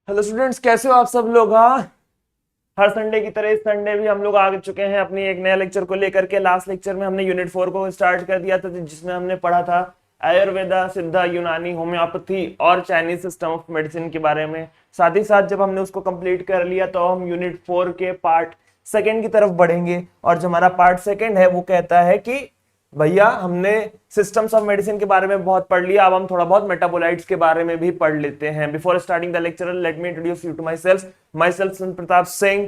Hello students, कैसे हो आप सब लोग। हाँ, हर संडे की तरह इस संडे भी हम लोग आ चुके हैं अपनी एक नया लेक्चर को लेकर के। लास्ट लेक्चर में हमने यूनिट 4 को स्टार्ट कर दिया था, जिसमें हमने पढ़ा था आयुर्वेदा, सिद्धा, यूनानी, होम्योपैथी और चाइनीज सिस्टम ऑफ मेडिसिन के बारे में। साथ ही साथ जब हमने उसको कंप्लीट कर लिया तो हम यूनिट 4 के पार्ट सेकेंड की तरफ बढ़ेंगे। और जो हमारा पार्ट सेकेंड है वो कहता है कि भैया हमने सिस्टम्स ऑफ मेडिसिन के बारे में बहुत पढ़ लिया, अब हम थोड़ा बहुत मेटाबोलाइट्स के बारे में भी पढ़ लेते हैं। Before starting the lecture let me introduce you to myself सुन Pratap Singh.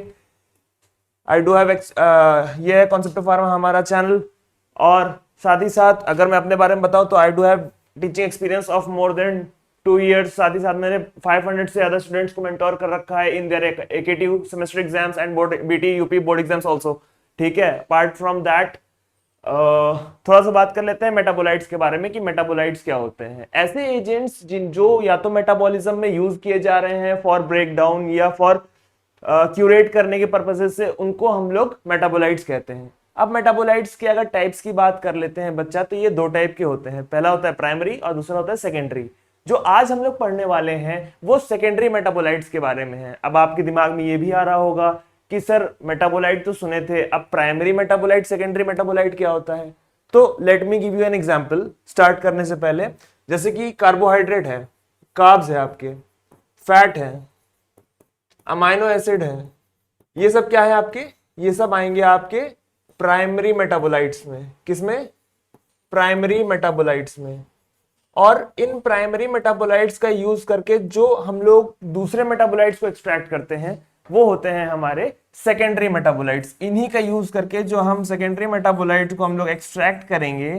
I do have ये है कॉन्सेप्ट ऑफ फार्मा हमारा चैनल। और साथ ही साथ अगर मैं अपने बारे में बताऊं तो आई do have teaching experience of more than 2 years। साथ ही साथ मैंने 500 से ज्यादा स्टूडेंट्स को मेंटोर कर रखा है in their active semester exams and board BT UP board exams also. ठीक है, अपार्ट फ्रॉम दैट थोड़ा सा बात कर लेते हैं मेटाबोलाइट्स के बारे में कि मेटाबोलाइट्स क्या होते हैं। ऐसे एजेंट्स जिन जो या तो मेटाबॉलिज्म में यूज किए जा रहे हैं फॉर ब्रेक डाउन या फॉर क्यूरेट करने के पर्पसेस से, उनको हम लोग मेटाबोलाइट्स कहते हैं। अब मेटाबोलाइट्स की अगर टाइप्स की बात कर लेते हैं बच्चा, तो ये दो टाइप के होते हैं। पहला होता है प्राइमरी और दूसरा होता है सेकेंडरी। जो आज हम लोग पढ़ने वाले हैं वो सेकेंडरी मेटाबोलाइट्स के बारे में है। अब आपके दिमाग में ये भी आ रहा होगा कि सर मेटाबोलाइट तो सुने थे, अब प्राइमरी मेटाबोलाइट सेकेंडरी मेटाबोलाइट क्या होता है। तो let me give you an example start करने से पहले। जैसे कि कार्बोहाइड्रेट है, कार्ब्स है आपके, फैट है, अमाइनो एसिड है, ये सब क्या है आपके, ये सब आएंगे आपके प्राइमरी मेटाबोलाइट्स में। किसमें? प्राइमरी मेटाबोलाइट्स में। और इन प्राइमरी मेटाबोलाइट्स का यूज करके जो हम लोग दूसरे मेटाबोलाइट्स को एक्सट्रैक्ट करते हैं वो होते हैं हमारे सेकेंडरी मेटाबोलाइट्स। इन्हीं का यूज करके जो हम सेकेंडरी मेटाबोलाइट्स को हम लोग एक्सट्रैक्ट करेंगे,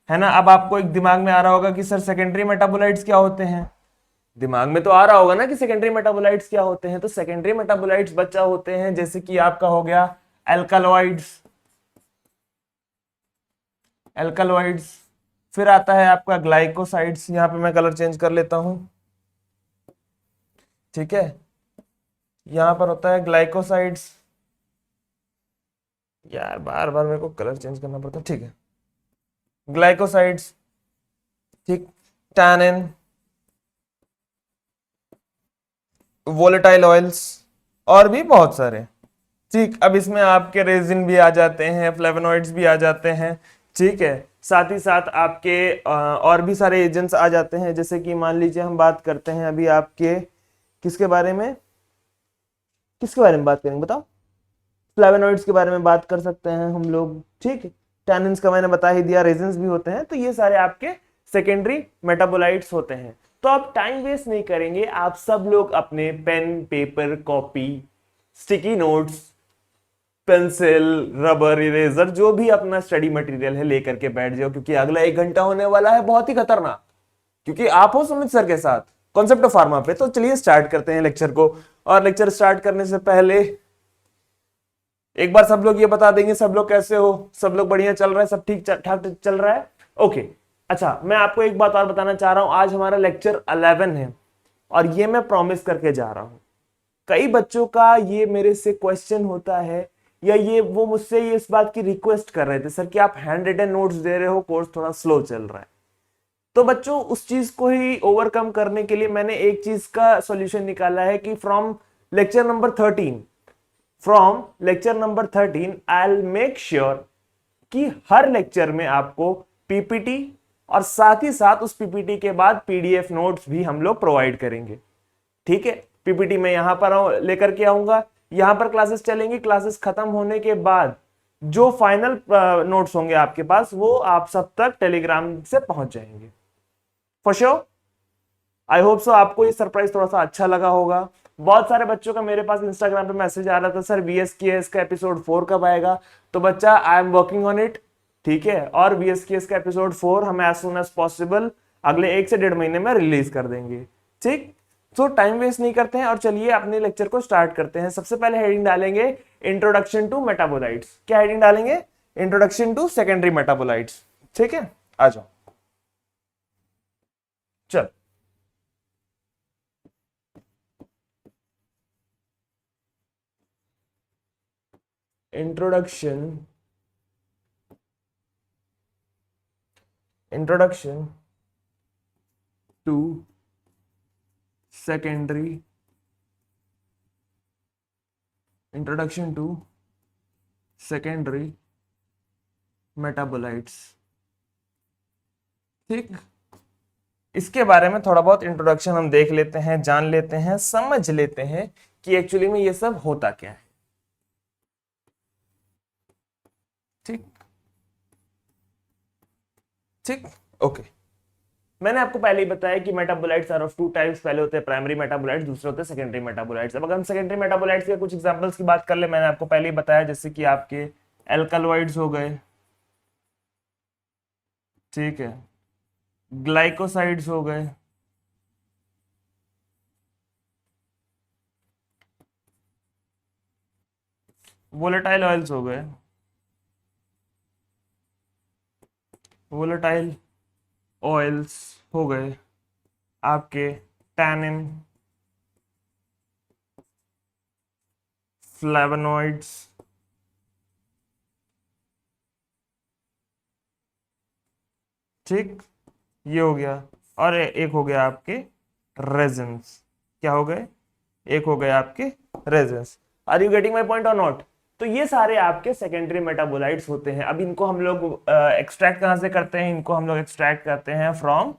है ना। अब आपको एक दिमाग में आ रहा होगा कि सर सेकेंडरी मेटाबोलाइट्स क्या होते हैं। दिमाग में तो आ रहा होगा ना कि सेकेंडरी मेटाबोलाइट्स क्या होते हैं। तो सेकेंडरी मेटाबोलाइट्स बच्चा होते हैं जैसे कि आपका हो गया एल्कालॉइड्स, एल्कालॉइड्स। फिर आता है आपका ग्लाइकोसाइड्स, यहां पे मैं कलर चेंज कर लेता हूं। ठीक है, यहां पर होता है ग्लाइकोसाइड्स। यार बार बार मेरे को कलर चेंज करना पड़ता है। ठीक है, ग्लाइकोसाइड्स। ठीक, टैनिन, वोलेटाइल ऑयल्स और भी बहुत सारे। ठीक, अब इसमें आपके रेजिन भी आ जाते हैं, फ्लेवोनॉइड्स भी आ जाते हैं। ठीक है, साथ ही साथ आपके और भी सारे एजेंट्स आ जाते हैं। जैसे कि मान लीजिए हम बात करते हैं अभी आपके किसके बारे में, किसके बारे में बात करेंगे बताओ। फ्लेवोनॉइड्स के बारे में बात कर सकते हैं हम लोग। ठीक, टैनिन्स का मैंने बता ही दिया, रेजिन्स भी होते हैं। तो ये सारे आपके सेकेंडरी मेटाबोलाइट्स होते हैं। तो आप टाइम वेस्ट नहीं करेंगे, आप सब लोग अपने pen, paper, copy, sticky notes, pencil, rubber, eraser, जो भी अपना स्टडी मटेरियल है लेकर के बैठ जाओ, क्योंकि अगला 1 घंटा होने वाला है बहुत ही खतरनाक। क्योंकि आप हो सुमित सर के साथ कॉन्सेप्ट ऑफ फार्मा पे। तो चलिए स्टार्ट करते हैं लेक्चर को। और लेक्चर स्टार्ट करने से पहले एक बार सब लोग ये बता देंगे सब लोग कैसे हो, सब लोग बढ़िया चल रहा है, सब ठीक ठाक चल रहा है। ओके, अच्छा मैं आपको एक बात और बताना चाह रहा हूं। आज हमारा लेक्चर 11 है और ये मैं प्रॉमिस करके जा रहा हूं। कई बच्चों का ये मेरे से क्वेश्चन होता है, या ये वो मुझसे ये इस बात की रिक्वेस्ट कर रहे थे, सर कि आप हैंड रिटन नोट्स दे रहे हो, कोर्स थोड़ा स्लो चल रहा है। तो बच्चों उस चीज को ही ओवरकम करने के लिए मैंने एक चीज का सॉल्यूशन निकाला है कि lecture number 13 from lecture number 13 I will make sure कि हर लेक्चर में आपको पीपीटी और साथ ही साथ उस पीपीटी के बाद पीडीएफ नोट्स भी हम लोग प्रोवाइड करेंगे। ठीक है, पीपीटी में यहां पर लेकर के आऊंगा, यहां पर क्लासेस चलेंगी। क्लासेस खत्म होने के बाद जो फाइनल नोट्स होंगे आपके पास वो आप सब तक टेलीग्राम से पहुंच जाएंगे for sure. I hope so आपको ये सरप्राइज थोड़ा सा अच्छा लगा होगा। बहुत सारे बच्चों का मेरे पास इंस्टाग्राम पे मैसेज आ रहा था, सर VSKS का एपिसोड 4 कब आएगा। तो बच्चा I am working on it. ठीक है, और VSKS का एपिसोड 4 हम एज सुन एज पॉसिबल अगले 1 से 1.5 महीने में रिलीज कर देंगे। ठीक, तो टाइम वेस्ट नहीं करते हैं और चलिए अपने लेक्चर को स्टार्ट करते हैं। सबसे पहले हेडिंग डालेंगे इंट्रोडक्शन टू मेटाबोलाइट्स। क्या हेडिंग डालेंगे? Introduction to secondary metabolites. ठीक है, आ जाओ। चल, introduction introduction to secondary introduction to secondary metabolites. ठीक, इसके बारे में थोड़ा बहुत इंट्रोडक्शन हम देख लेते हैं, जान लेते हैं, समझ लेते हैं कि एक्चुअली में ये सब होता क्या है। ठीक ठीक, ओके। मैंने आपको पहले ही बताया कि metabolites are of two types, पहले होते हैं प्राइमरी मेटाबोलाइट्स, दूसरे होते हैं सेकेंडरी मेटाबोलाइट्स। अब अगर हम सेकेंडरी मेटाबोलाइट्स के कुछ एग्जांपल्स की बात कर ले, मैंने आपको पहले ही बताया, जैसे कि आपके एल्कलॉइड्स हो गए, ठीक है, ग्लाइकोसाइड्स हो गए, वोलेटाइल ऑयल्स हो गए, वोलेटाइल ऑयल्स हो गए आपके टैनिन, फ्लेवोनॉइड्स, ठीक, ये हो गया। और एक हो गया आपके रेजिन्स। क्या हो गए? एक हो गए आपके resins. Are you getting my point or not? तो ये सारे आपके सेकेंडरी मेटाबोलाइट्स होते हैं। अब इनको हम लोग एक्सट्रैक्ट कहां से करते हैं? इनको हम लोग एक्सट्रैक्ट करते हैं फ्रॉम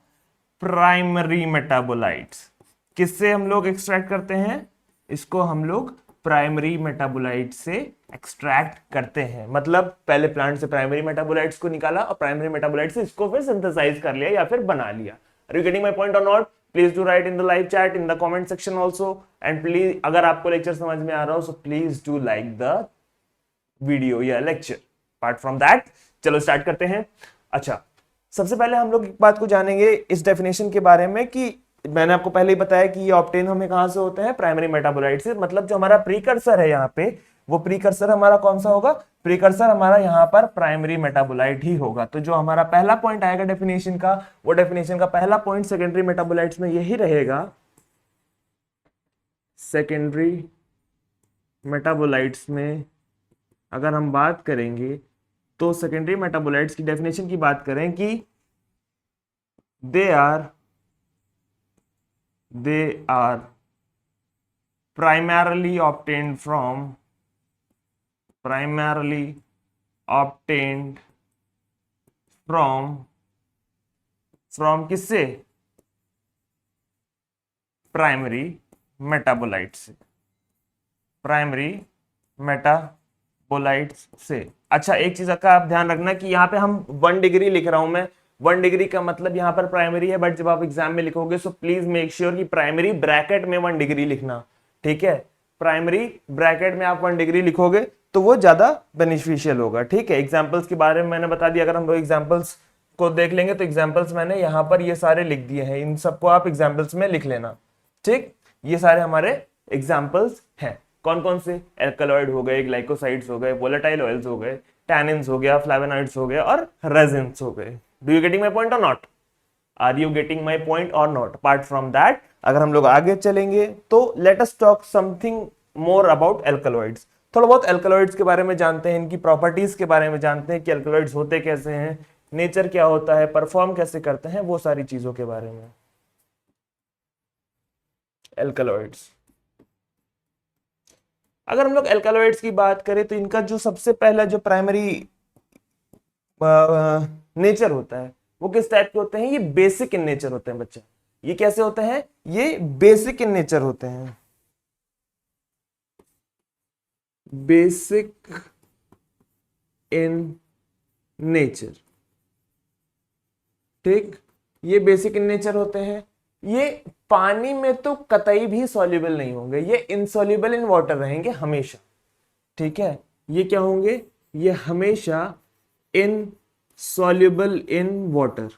प्राइमरी मेटाबोलाइट्स। किससे हम लोग एक्सट्रैक्ट करते हैं? इसको हम लोग प्राइमरी मेटाबोलाइट से एक्सट्रैक्ट करते हैं। मतलब पहले प्लांट से प्राइमरी मेटाबोलाइट्स को निकाला और प्राइमरी मेटाबोलाइट से इसको फिर सिंथेसाइज कर लिया या फिर बना लिया। Are you getting my point or not? Please do write in the live chat, in the comment section also, and please अगर आपको लेक्चर समझ में आ रहा हो so please do like the video या लेक्चर। अपार्ट फ्रॉम दैट, चलो start करते हैं। अच्छा, सबसे पहले हम लोग एक बात को जानेंगे इस डेफिनेशन के बारे में कि मैंने आपको पहले ही बताया कि ये ऑब्टेन हमें कहां से होते हैं? प्राइमरी मेटाबोलाइट से। मतलब जो हमारा प्रीकर्सर है यहाँ पे, वो प्रीकर्सर हमारा कौन सा होगा? प्रीकर्सर हमारा यहाँ पर प्राइमरी मेटाबोलाइट ही होगा। तो जो हमारा पहला पॉइंट आएगा डेफिनेशन का, वो डेफिनेशन का पहला पॉइंट सेकेंडरी मेटाबोलाइट्स में यही रहेगा। सेकेंडरी मेटाबोलाइट्स में अगर हम बात करेंगे तो सेकेंडरी मेटाबोलाइट्स की डेफिनेशन की बात करें कि they are primarily obtained from किससे? प्राइमरी मेटाबोलाइट से, प्राइमरी मेटाबोलाइट्स से। अच्छा, एक चीज का आप ध्यान रखना कि यहाँ पे हम 1 डिग्री लिख रहा हूं मैं। 1 डिग्री का मतलब यहाँ पर प्राइमरी है, बट जब आप एग्जाम में लिखोगे सो प्लीज मेक श्योर कि प्राइमरी ब्रैकेट में 1 डिग्री लिखना। ठीक है, प्राइमरी ब्रैकेट में आप 1 डिग्री लिखोगे तो वो ज्यादा बेनिफिशियल होगा। ठीक है, एग्जाम्पल्स के बारे में मैंने बता दिया। अगर हम लोग एग्जाम्पल्स को देख लेंगे तो एग्जाम्पल्स मैंने यहाँ पर ये सारे लिख दिए हैं, इन सबको आप एग्जाम्पल्स में लिख लेना। ठीक, ये सारे हमारे एग्जाम्पल्स हैं। कौन कौन से? एल्कलॉइड हो गए, ग्लाइकोसाइड्स हो गए, वोलेटाइल ऑयल्स हो गए, टैनिन्स हो गया, फ्लेवोनॉइड्स हो गए और रेजिन्स हो गए। Do you getting my point or not? Are you getting my point or not? Apart from that, अगर हम लोग आगे चलेंगे तो let us talk something more about alkaloids. थोड़ा बहुत एल्कलॉइड्स के बारे में जानते हैं, इनकी प्रॉपर्टीज के बारे में जानते हैं कि एल्कलॉइड्स होते कैसे हैं, नेचर क्या होता है, परफॉर्म कैसे करते हैं, वो सारी चीजों के बारे में। एल्कलॉइड्स, अगर हम लोग एल्कलॉइड्स की बात करें तो इनका जो सबसे पहला जो प्राइमरी नेचर होता है वो किस टाइप के होते हैं? ये बेसिक इन नेचर होते हैं बच्चा। ये कैसे होते हैं? ये बेसिक इन नेचर होते हैं। बेसिक इन नेचर, ठीक, ये बेसिक इन नेचर होते हैं। ये पानी में तो कतई भी सॉल्युबल नहीं होंगे, ये इनसॉल्युबल इन वाटर रहेंगे हमेशा। ठीक है, ये क्या होंगे? ये हमेशा insoluble in water,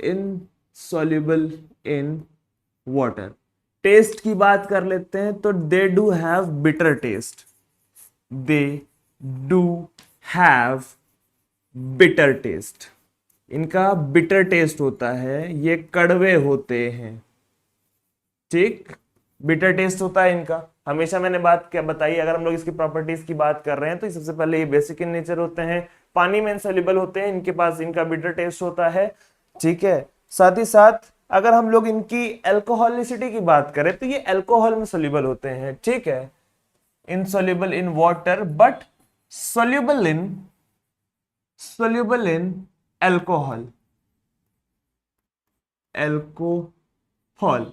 insoluble in water. Taste की बात कर लेते हैं तो they do have bitter taste, they do have bitter taste. इनका बिटर टेस्ट होता है, ये कड़वे होते हैं। ठीक, बिटर टेस्ट होता है इनका हमेशा। मैंने बात क्या बताई? अगर हम लोग इसकी प्रॉपर्टीज की बात कर रहे हैं तो सबसे पहले ये बेसिक इन नेचर होते हैं, पानी में इनसॉल्युबल होते हैं, इनके पास इनका बिटर टेस्ट होता है। ठीक है, साथ ही साथ अगर हम लोग इनकी एल्कोहलिसिटी की बात करें तो ये एल्कोहल में सोल्यूबल होते हैं, ठीक है, insoluble in water but soluble in alcohol. Alcohol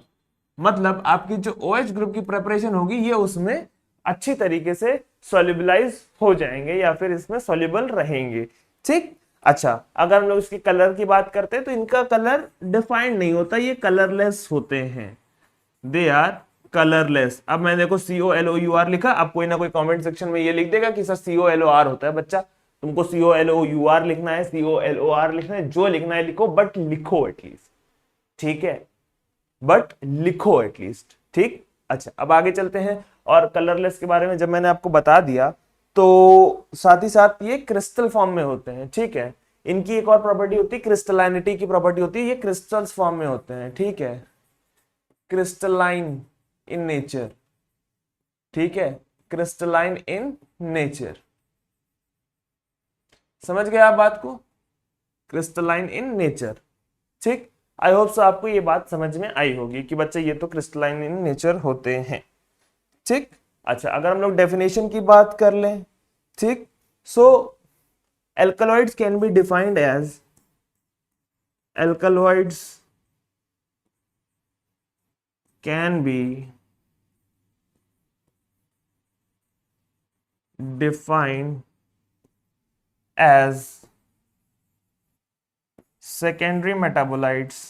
मतलब आपकी जो OH ग्रुप की प्रिपरेशन होगी ये उसमें अच्छी तरीके से सोल्यूबलाइज हो जाएंगे या फिर इसमें सोल्यूबल रहेंगे, ठीक। अच्छा, अगर हम लोग इसके कलर की बात करते हैं तो इनका कलर डिफाइंड नहीं होता, ये कलरलेस होते हैं, दे आर कलरलेस। अब मैंने देखो COLOUR लिखा, अब कोई ना कोई कमेंट सेक्शन में ये लिख देगा कि सर COLOR होता है। बच्चा तुमको COLOUR लिखना है, COLOR लिखना है, जो लिखना है लिखो, बट लिखो एटलीस्ट, ठीक है, बट लिखो एटलीस्ट, ठीक। अच्छा, अब आगे चलते हैं। और कलरलेस के बारे में जब मैंने आपको बता दिया तो साथ ही साथ ये क्रिस्टल फॉर्म में होते हैं, ठीक है। इनकी एक और प्रॉपर्टी होती है, क्रिस्टलाइनिटी की प्रॉपर्टी होती है, ये क्रिस्टल्स फॉर्म में होते हैं, ठीक है, क्रिस्टलाइन इन नेचर, ठीक है, क्रिस्टलाइन इन नेचर। समझ गए आप बात को, क्रिस्टलाइन इन नेचर, ठीक। आई होप सो आपको ये बात समझ में आई होगी कि बच्चे ये तो क्रिस्टलाइन इन नेचर होते हैं, ठीक। अच्छा, अगर हम लोग डेफिनेशन की बात कर लें, ठीक, सो alkaloids can be defined as alkaloids can be defined as secondary metabolites.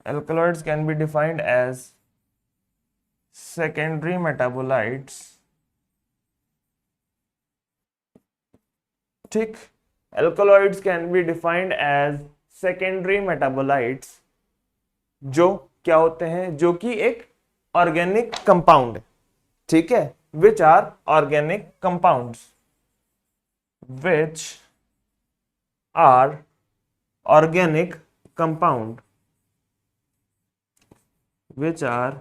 Alkaloids can be defined as secondary metabolites, ठीक। Alkaloids can be defined as secondary metabolites, जो क्या होते हैं, जो कि एक ऑर्गेनिक कंपाउंड, ठीक है, which are organic compounds, which are organic compound, which are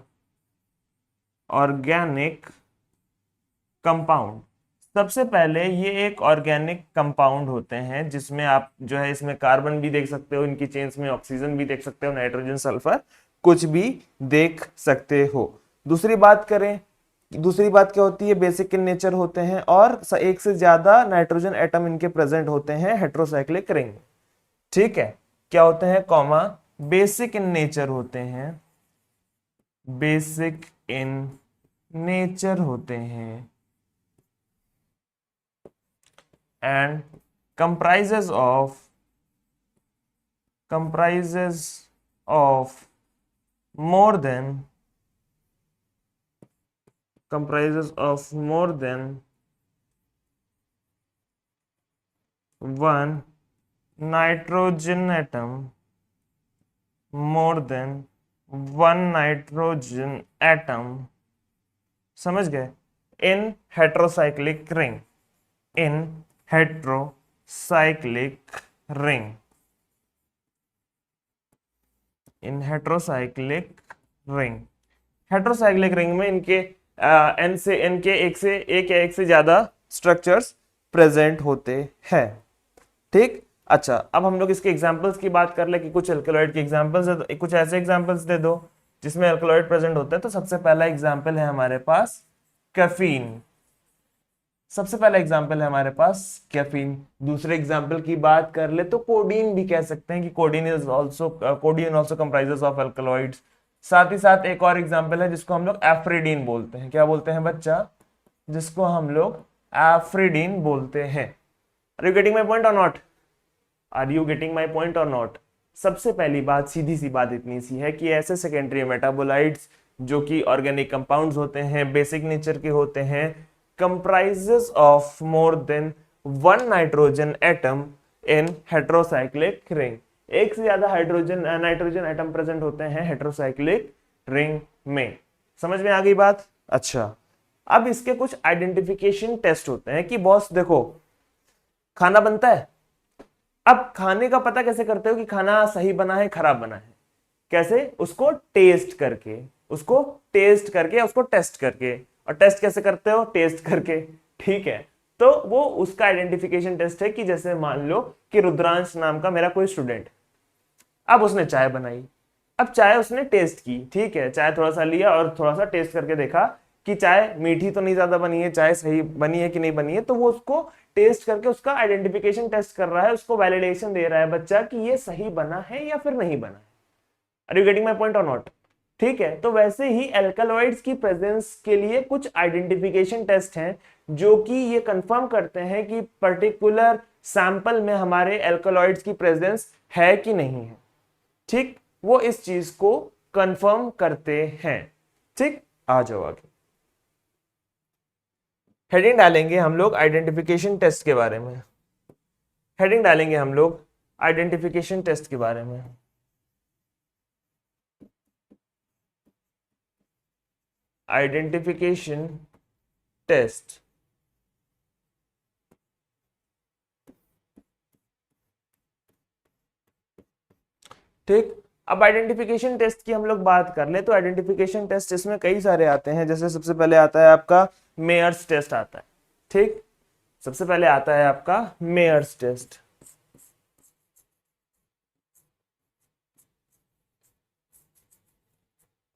organic compound. सबसे पहले ये एक ऑर्गेनिक कंपाउंड होते हैं जिसमें आप जो है इसमें कार्बन भी देख सकते हो, इनकी चेन्स में ऑक्सीजन भी देख सकते हो, नाइट्रोजन, सल्फर कुछ भी देख सकते हो। दूसरी बात करें, दूसरी बात क्या होती है, बेसिक इन नेचर होते हैं और एक से ज्यादा नाइट्रोजन एटम इनके प्रेजेंट होते हैं, हेट्रोसाइक्लिक रिंग, ठीक है। क्या होते हैं, कॉमा, बेसिक इन नेचर होते हैं, बेसिक इन नेचर होते हैं and comprises of more than one nitrogen atom, more than one nitrogen atom, समझ गए, in heterocyclic ring, in heterocyclic ring, in heterocyclic ring, heterocyclic ring में इनके n से n के एक या एक से ज्यादा स्ट्रक्चर्स प्रेजेंट होते हैं, ठीक। अच्छा, अब हम लोग इसके एग्जांपल्स की बात कर ले कि कुछ एल्कलॉइड के एग्जांपल्स दे दो, कुछ ऐसे एग्जांपल्स दे दो जिसमें एल्कलॉइड प्रेजेंट होते हैं। तो सबसे पहला एग्जांपल है हमारे पास कैफीन, सबसे पहला एग्जाम्पल है हमारे पास कैफीन। दूसरे एग्जाम्पल की बात कर ले तो कोडीन भी कह सकते हैं कि codeine also comprises of alkaloids. साथ ही साथ एक और एग्जाम्पल है जिसको हम लोग एफ्रिडीन बोलते हैं। क्या बोलते हैं बच्चा, जिसको हम लोग एफ्रिडीन बोलते हैं। Are you getting my point or not, are you getting my point or not. सबसे पहली बात, सीधी सी बात इतनी सी है कि ऐसे सेकेंडरी मेटाबोलाइट्स जो कि ऑर्गेनिक कंपाउंड्स होते हैं, बेसिक नेचर के होते हैं, comprises of more than one nitrogen atom in heterocyclic ring, एक से ज्यादा नाइट्रोजन एटम प्रेजेंट होते हैं हेटेरोसाइक्लिक रिंग में। समझ में आ गई बात। अच्छा, अब इसके कुछ आइडेंटिफिकेशन टेस्ट होते हैं कि बॉस देखो खाना बनता है, अब खाने का पता कैसे करते हो कि खाना सही बना है खराब बना है, कैसे, उसको टेस्ट करके, उसको टेस्ट करके, उसको टेस्ट करके। और टेस्ट कैसे करते हो, टेस्ट करके, ठीक है। तो वो उसका आइडेंटिफिकेशन टेस्ट है कि जैसे मान लो कि रुद्रांश नाम का मेरा कोई स्टूडेंट, अब उसने चाय बनाई, अब चाय उसने टेस्ट की, ठीक है, चाय थोड़ा सा लिया और थोड़ा सा टेस्ट करके देखा कि चाय मीठी तो नहीं ज्यादा बनी है, चाय सही बनी है कि नहीं बनी है, तो वो उसको टेस्ट करके उसका आइडेंटिफिकेशन टेस्ट कर रहा है, उसको वैलिडेशन दे रहा है बच्चा कि ये सही बना है या फिर नहीं बना है। Are you getting my point or not? ठीक है, तो वैसे ही एल्कलॉइड्स की प्रेजेंस के लिए कुछ आइडेंटिफिकेशन टेस्ट हैं जो कि ये कंफर्म करते हैं कि पर्टिकुलर सैंपल में हमारे एल्कलॉइड्स की प्रेजेंस है कि नहीं है। ठीक, वो इस चीज को कंफर्म करते हैं। ठीक, आ जाओ आगे। हेडिंग डालेंगे हम लोग आइडेंटिफिकेशन टेस्ट के बारे में, हेडिंग डालेंगे हम लोग आइडेंटिफिकेशन टेस्ट के बारे में। आइडेंटिफिकेशन टेस्ट, ठीक। अब आइडेंटिफिकेशन टेस्ट की हम लोग बात कर ले तो आइडेंटिफिकेशन टेस्ट इसमें कई सारे आते हैं। जैसे सबसे पहले आता है आपका मेयर्स टेस्ट आता है, ठीक, सबसे पहले आता है आपका मेयर्स टेस्ट।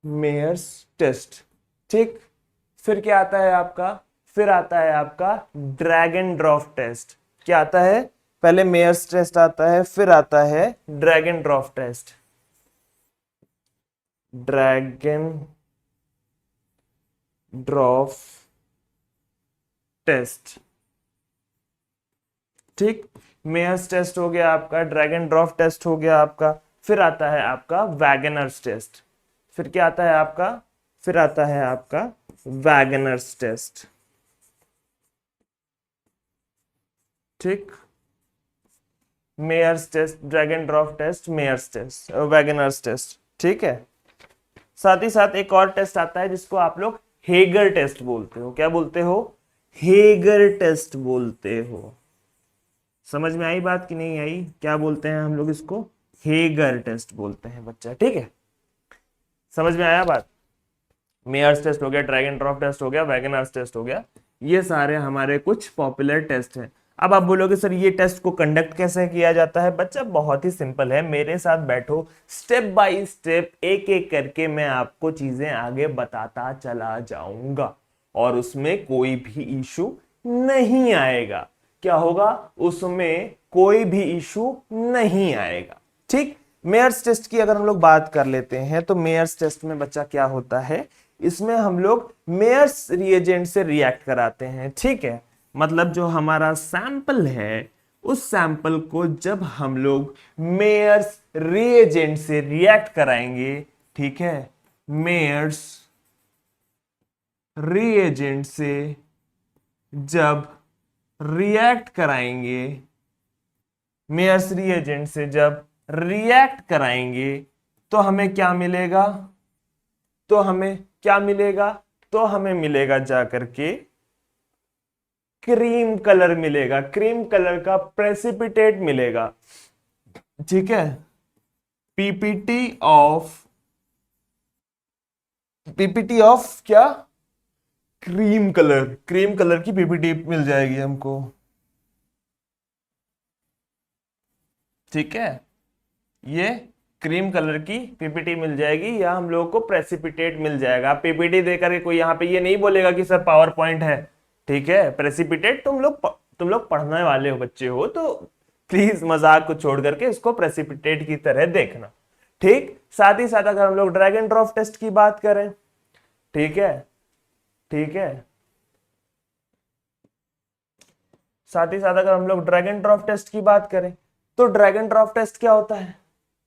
मेयर्स टेस्ट, ठीक। फिर क्या आता है आपका, फिर आता है आपका ड्रैग एंड ड्रॉप टेस्ट। क्या आता है, पहले मेयर्स टेस्ट आता है, फिर आता है Dragendorff test. Dragendorff test, ठीक। मेयर्स टेस्ट हो गया आपका, ड्रैगन ड्रॉप टेस्ट हो गया आपका, फिर आता है आपका वैगनर्स टेस्ट। फिर क्या आता है आपका, फिर आता है आपका वैगनर्स टेस्ट, ठीक। Mayer's test, Dragendorff test, Mayer's test, Wagner's test, ठीक है। साथ ही साथ एक और टेस्ट आता है जिसको आप लोग हेगर टेस्ट बोलते हो। क्या बोलते हो, हेगर टेस्ट बोलते हो। समझ में आई बात कि नहीं आई? क्या बोलते हैं हम लोग इसको, हेगर टेस्ट बोलते हैं बच्चा, ठीक है। समझ में आया बात? मेयर्स टेस्ट हो गया, ड्रैगन ड्रॉप टेस्ट हो गया, वैगनर्स टेस्ट हो गया, ये सारे हमारे कुछ पॉपुलर टेस्ट हैं। अब आप बोलोगे सर ये टेस्ट को कंडक्ट कैसे किया जाता है? बच्चा बहुत ही सिंपल है, मेरे साथ बैठो, स्टेप बाय स्टेप एक एक करके मैं आपको चीजें आगे बताता चला जाऊंगा और उसमें कोई भी इशू नहीं आएगा। क्या होगा? उसमें कोई भी इशू नहीं आएगा, ठीक। मेयर्स टेस्ट की अगर हम लोग बात कर लेते हैं तो मेयर्स टेस्ट में बच्चा क्या होता है, इसमें हम लोग मेयर्स रिएजेंट से रिएक्ट कराते हैं, ठीक है। मतलब जो हमारा सैंपल है उस सैंपल को जब हम लोग मेयर्स रिएजेंट से रिएक्ट कराएंगे, ठीक है, मेयर्स रिएजेंट से जब रिएक्ट कराएंगे, मेयर्स रिएजेंट से जब रिएक्ट कराएंगे तो हमें क्या मिलेगा, तो हमें क्या मिलेगा, तो हमें मिलेगा जाकर के क्रीम कलर मिलेगा, क्रीम कलर का प्रेसिपिटेट मिलेगा, ठीक है। पीपीटी ऑफ, पीपीटी ऑफ क्या, क्रीम कलर, क्रीम कलर की पीपीटी मिल जाएगी हमको, ठीक है। ये क्रीम कलर की पीपीटी मिल जाएगी या हम लोगों को प्रेसिपिटेट मिल जाएगा। पीपीटी देकर के कोई यहाँ पे ये नहीं बोलेगा कि सर पावर पॉइंट है, ठीक है। प्रेसिपिटेट तुम लोग पढ़ने वाले हो, बच्चे हो, तो प्लीज मजाक को छोड़ करके इसको प्रेसिपिटेट की तरह देखना, ठीक। साथ ही साथ अगर हम लोग ड्रैग एंड ड्रॉप टेस्ट की बात करें, ठीक है, ठीक है, साथ ही साथ अगर हम लोग ड्रैग एंड ड्रॉप टेस्ट की बात करें तो ड्रैग एंड ड्रॉप टेस्ट क्या होता है?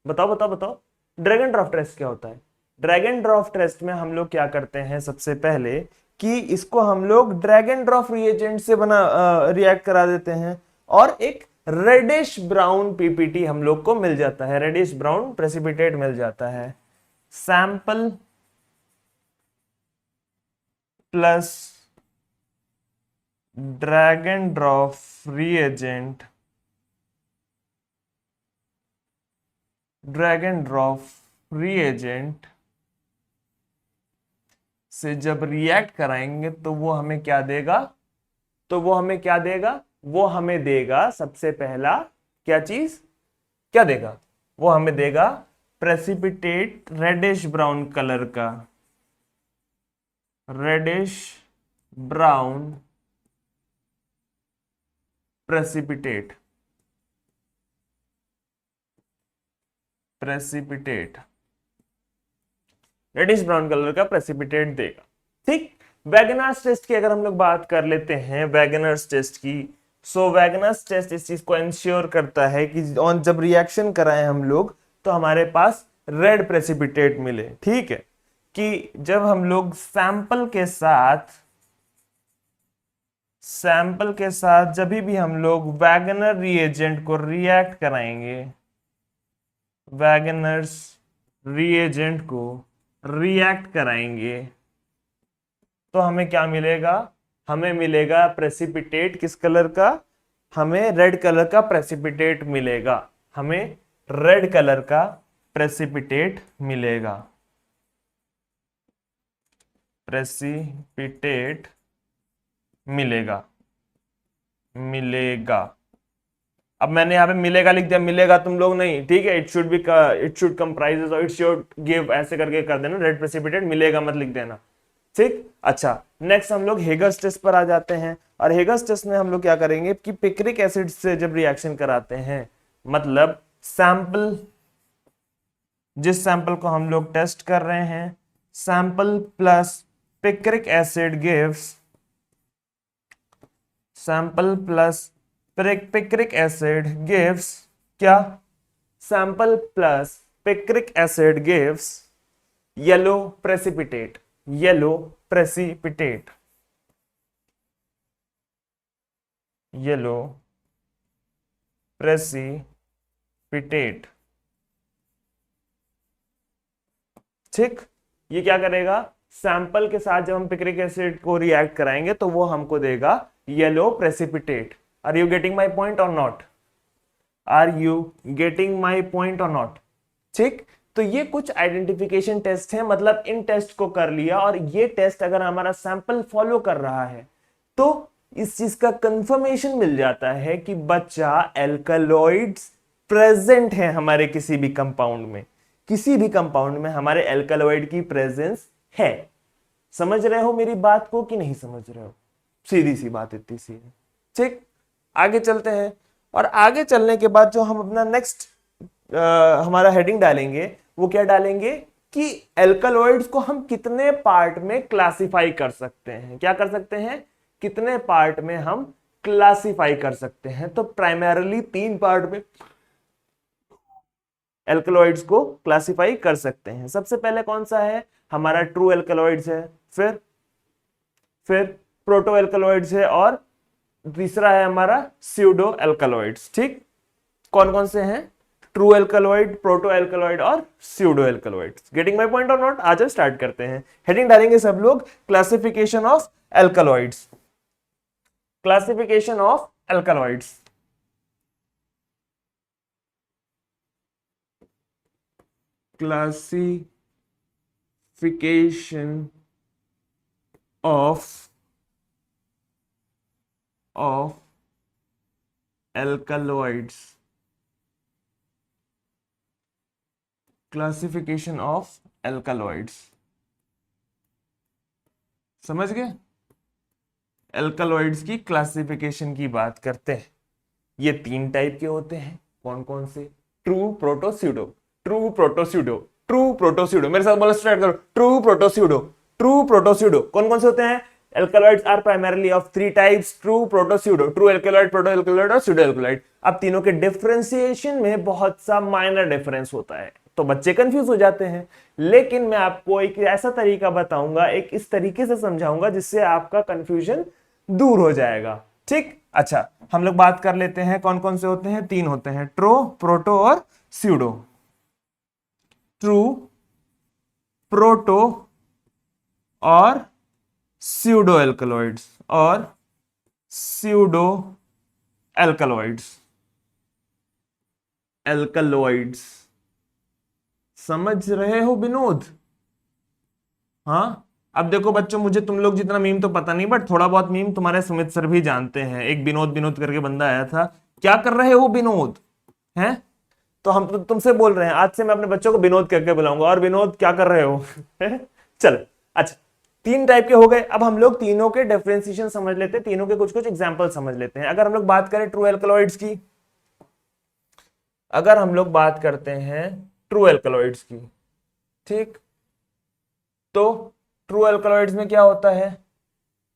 बताओ बताओ बताओ, ड्रैग एंड ड्रॉप टेस्ट क्या होता है? ड्रैग एंड ड्रॉप टेस्ट में हम लोग क्या करते हैं सबसे पहले कि इसको हम लोग ड्रैग एंड ड्रॉप रिएजेंट से बना रिएक्ट करा देते हैं और एक रेडिश ब्राउन पीपीटी हम लोग को मिल जाता है, रेडिश ब्राउन प्रेसिपिटेट मिल जाता है। Sample plus drag and drop reagent, drag and drop reagent से जब रिएक्ट कराएंगे तो वो हमें क्या देगा, तो वो हमें क्या देगा? वो हमें देगा सबसे पहला क्या चीज, क्या देगा? वो हमें देगा प्रेसिपिटेट रेडिश ब्राउन कलर का, reddish brown precipitate, precipitate reddish brown colour का प्रेसिपिटेट देगा। ठीक, वैगनर्स टेस्ट की अगर हम लोग बात कर लेते हैं, वैगनर्स टेस्ट की, सो वैगनर्स टेस्ट इस चीज को इंश्योर करता है कि जब रिएक्शन कराएं हम लोग तो हमारे पास रेड प्रेसिपिटेट मिले। ठीक है, कि जब हम लोग सैंपल के साथ जब भी हम लोग वैगनर रिएजेंट को रिएक्ट कराएंगे, वैगनर्स रिएजेंट को रिएक्ट कराएंगे, तो हमें क्या मिलेगा? हमें मिलेगा प्रेसिपिटेट किस कलर का? हमें रेड कलर का प्रेसिपिटेट मिलेगा, हमें रेड कलर का प्रेसिपिटेट मिलेगा, प्रेसिपिटेट मिलेगा, मिलेगा। अब मैंने यहां पे मिलेगा लिख दिया, मिलेगा तुम लोग नहीं, ठीक है, इट शुड कंप्राइजेस और इट शुड गिव, ऐसे करके कर देना, रेड प्रेसिपिटेट मिलेगा मत लिख देना। ठीक, अच्छा, नेक्स्ट हम लोग हेगर्स टेस्ट पर आ जाते हैं, और हेगर्स टेस्ट में हम लोग क्या करेंगे कि पिक्रिक एसिड से जब रिएक्शन कराते हैं, मतलब सैंपल, जिस सैंपल को हम लोग टेस्ट कर रहे हैं, sample plus picric acid gives, sample plus picric acid gives क्या? Sample plus picric acid gives yellow precipitate, yellow precipitate, yellow precipitate. ठीक, ये क्या करेगा? सैंपल के साथ जब हम पिक्रिक एसिड को रिएक्ट कराएंगे तो वो हमको देगा yellow precipitate. Are you getting my point or not? Are you getting my point or not? ठीक, तो ये कुछ आइडेंटिफिकेशन टेस्ट है, मतलब इन टेस्ट को कर लिया, और ये टेस्ट अगर हमारा सैंपल फॉलो कर रहा है तो इस चीज का कंफर्मेशन मिल जाता है कि बच्चा एल्कलॉइड्स प्रेजेंट है हमारे किसी भी कंपाउंड में, किसी भी कंपाउंड में हमारे एल्कलॉइड की प्रेजेंस है। समझ रहे हो मेरी बात को कि नहीं समझ रहे हो? सीधी सी बात, इतनी सी है। ठीक, आगे चलते हैं, और आगे चलने के बाद जो हम अपना नेक्स्ट हमारा हेडिंग डालेंगे, वो क्या डालेंगे कि एल्कलॉइड्स को हम कितने पार्ट में क्लासिफाई कर सकते हैं। क्या कर सकते हैं? कितने पार्ट में हम क्लासिफाई कर सकते हैं। तो प्राइमरली 3 पार्ट में एल्कलॉइड्स को क्लासिफाई कर सकते हैं। सबसे पहले कौन सा है? हमारा ट्रू एल्कलॉइड्स है, फिर प्रोटो एल्कलॉइड्स है, और तीसरा है हमारा स्यूडो एल्कलॉइड्स। ठीक, कौन कौन से हैं? ट्रू एल्कलॉइड, प्रोटो एल्कलॉइड और pseudo alkaloid. Getting my point or not? आज स्टार्ट करते हैं। हेडिंग डालेंगे सब लोग, classification of alkaloids, classification of alkaloids. Classification of alkaloids, classification of alkaloids. समझ गए? एल्कलॉइड्स की क्लासिफिकेशन की बात करते हैं। ये 3 टाइप के होते हैं। कौन कौन से? True, proto, pseudo. True, proto, pseudo. True, proto, pseudo. मेरे साथ बोलो, स्टार्ट करो। True, proto, pseudo. True, proto, pseudo. कौन कौन से होते हैं? Alkaloids are primarily of 3 types, true, proto, pseudo. True alkaloid, proto alkaloid और स्यूडो एल्कलॉइड। अब तीनों के डिफरेंशिएशन में बहुत सा माइनर डिफरेंस होता है, तो बच्चे कंफ्यूज हो जाते हैं। लेकिन मैं आपको एक ऐसा तरीका बताऊंगा, एक इस तरीके से समझाऊंगा जिससे आपका कंफ्यूजन दूर हो जाएगा। ठीक, अच्छा, हम लोग बात कर लेते हैं कौन कौन से होते हैं। 3 होते हैं, ट्रो, प्रोटो और स्यूडो। ट्रू, प्रोटो और स्यूडो एल्कलॉइड्स, और स्यूडो एल्कलॉइड्स, एल्कलॉइड्स। समझ रहे हो विनोद? हाँ, अब देखो बच्चों, मुझे तुम लोग जितना मीम तो पता नहीं, बट थोड़ा बहुत मीम तुम्हारे सुमित सर भी जानते हैं। एक विनोद विनोद करके बंदा आया था, क्या कर रहे हो विनोद, हैं? तो हम तो तुमसे बोल रहे हैं, आज से मैं अपने बच्चों को विनोद करके बुलाऊंगा, और विनोद क्या कर रहे हो? चलो, अच्छा, तीन टाइप के हो गए। अब हम लोग तीनों के डिफरेंशिएशन समझ लेते हैं, तीनों के कुछ कुछ एग्जांपल समझ लेते हैं। अगर हम लोग बात करें ट्रू एल्कलॉइड्स की, अगर हम लोग बात करते हैं ट्रू एल्कलॉइड्स की, ठीक, तो ट्रू एल्कलॉइड्स में क्या होता है?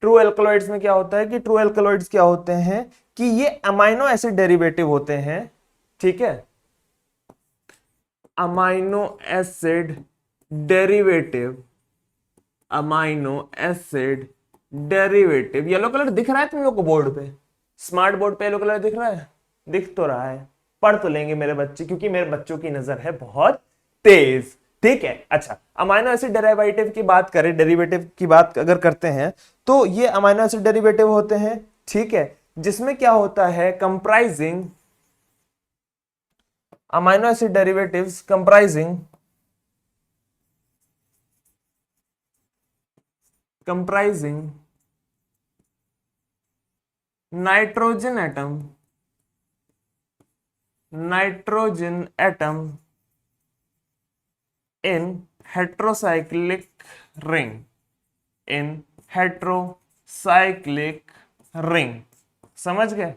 ट्रू एल्कलॉइड्स में क्या होता है कि ट्रू एल्कलॉइड्स क्या होते हैं कि ये अमाइनो एसिड डेरिवेटिव होते हैं, ठीक है? Amino acid derivative, amino acid derivative. Yellow colour दिख रहा है तुम लोग को बोर्ड पे? स्मार्ट बोर्ड पे येलो कलर दिख रहा है? दिख तो रहा है, पढ़ तो लेंगे मेरे बच्चे, क्योंकि मेरे बच्चों की नजर है बहुत तेज, ठीक है? अच्छा, अमाइनो एसिड डेरिवेटिव की बात करें, डेरिवेटिव की बात अगर करते हैं, तो ये अमाइनो एसिड डेरिवेटिव होते हैं, ठीक है, जिसमें क्या होता है, comprising amino acid derivatives comprising nitrogen atom in heterocyclic ring, in heterocyclic ring. समझ गए?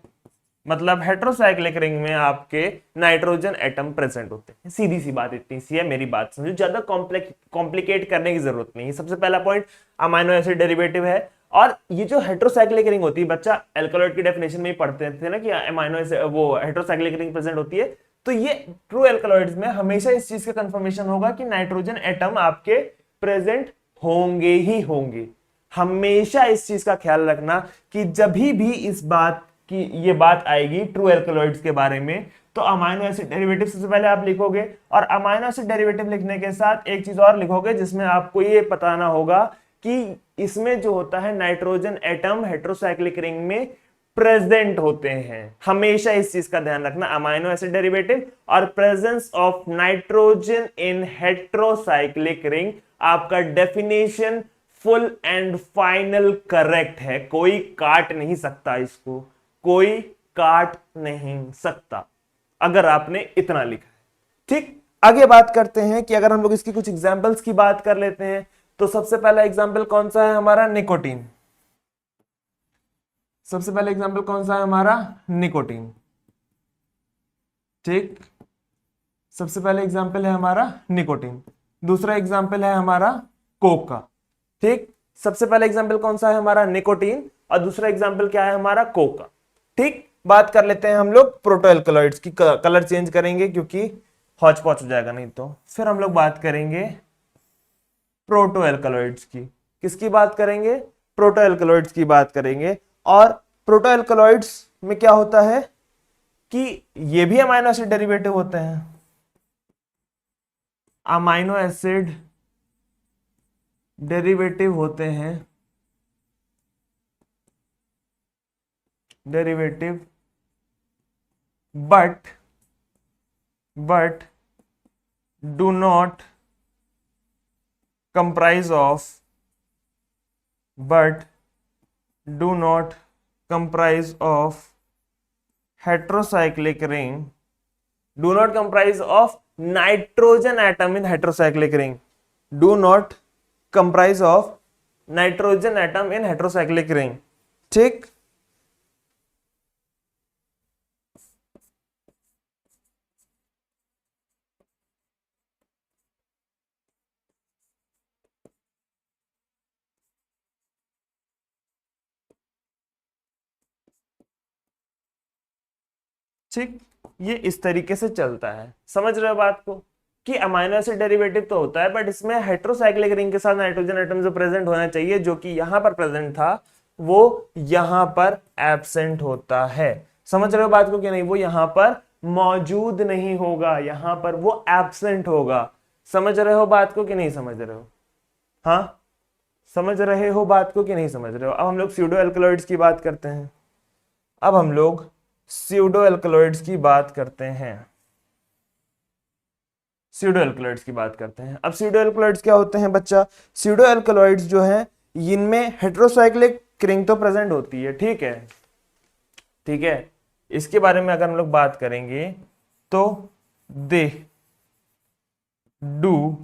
मतलब हेट्रोसाइक्लिक रिंग में आपके नाइट्रोजन एटम प्रेजेंट होते हैं। सीधी सी बात, इतनी सी है, मेरी बात समझो, ज्यादा कॉम्प्लिकेट करने की जरूरत नहीं है। सबसे पहला पॉइंट, अमाइनो एसिड डेरिवेटिव है, और ये जो हेट्रोसाइक्लिक रिंग होती है, बच्चा एल्कलॉइड की डेफिनेशन में ही पढ़ते थे ना कि अमाइनो एसिड वो हेट्रोसाइक्लिक रिंग प्रेजेंट होती है, तो ये ट्रू एल्कलॉइड्स में हमेशा इस चीज का कंफर्मेशन होगा कि नाइट्रोजन एटम आपके प्रेजेंट होंगे ही होंगे। हमेशा इस चीज का ख्याल रखना कि जब भी इस बात की ये बात आएगी ट्रू एल्कलॉइड्स के बारे में, तो अमाइनो एसिड डेरिवेटिव सबसे पहले आप लिखोगे, और अमाइनो एसिड डेरिवेटिव लिखने के साथ एक चीज और लिखोगे जिसमें आपको ये बताना होगा कि इसमें जो होता है नाइट्रोजन एटम हेट्रोसाइक्लिक रिंग में प्रेजेंट होते हैं। हमेशा इस चीज का ध्यान रखना, अमाइनो एसिड डेरिवेटिव और presence of nitrogen in heterocyclic ring, आपका definition full and final correct है, कोई काट नहीं सकता इसको, कोई काट नहीं सकता अगर आपने इतना लिखा है, ठीक। आगे बात करते हैं कि अगर हम लोग इसकी कुछ एग्जांपल्स की बात कर लेते हैं, तो सबसे पहला एग्जांपल कौन सा है हमारा? निकोटीन। सबसे पहला एग्जांपल कौन सा है हमारा? निकोटीन, ठीक। सबसे पहला एग्जांपल है हमारा निकोटीन। दूसरा एग्जांपल है हमारा कोक का, ठीक। सबसे पहला एग्जांपल कौन सा है हमारा? निकोटीन, और दूसरा एग्जांपल क्या है हमारा? कोक का, ठीक। बात कर लेते हैं हम लोग प्रोटोएल्कलॉइड्स की। कलर चेंज करेंगे क्योंकि हौच पौच हो जाएगा नहीं तो। फिर हम लोग बात करेंगे प्रोटोएल्कलॉइड्स की। किसकी बात करेंगे? प्रोटोएल्कलॉइड्स की बात करेंगे। और प्रोटोएल्कलॉइड्स में क्या होता है कि ये भी अमाइनो एसिड डेरिवेटिव होते हैं। अमाइनो एसिड डेरिवेटिव होते हैं, derivative, but do not comprise of, but do not comprise of heterocyclic ring, do not comprise of nitrogen atom in heterocyclic ring, do not comprise of nitrogen atom in heterocyclic ring, ठीक। ठीक, ये इस तरीके से चलता है। समझ रहे हो बात को कि अमाइनो एसिड डेरिवेटिव तो होता है, बट इसमें हेट्रोसाइक्लिक रिंग के साथ नाइट्रोजन एटम जो प्रेजेंट होना चाहिए, जो कि यहां पर प्रेजेंट था, वो यहां पर एब्सेंट होता है। समझ रहे हो बात को कि नहीं? वो यहां पर मौजूद नहीं होगा, यहां पर वो एब्सेंट होगा। समझ रहे हो बात को कि नहीं समझ रहे हो? हाँ, समझ रहे हो बात को कि नहीं समझ रहे हो? अब हम लोग स्यूडो एल्कलॉइड्स की बात करते हैं। अब हम लोग स्यूडो एल्कलॉइड्स की बात करते हैं। स्यूडो एल्कलॉइड्स की बात करते हैं। अब स्यूडो एल्कलॉइड्स क्या होते हैं बच्चा? स्यूडो एल्कलॉइड्स जो है इनमें हेटेरोसाइक्लिक रिंग तो प्रेजेंट होती है, ठीक है, ठीक है। इसके बारे में अगर हम लोग बात करेंगे तो they do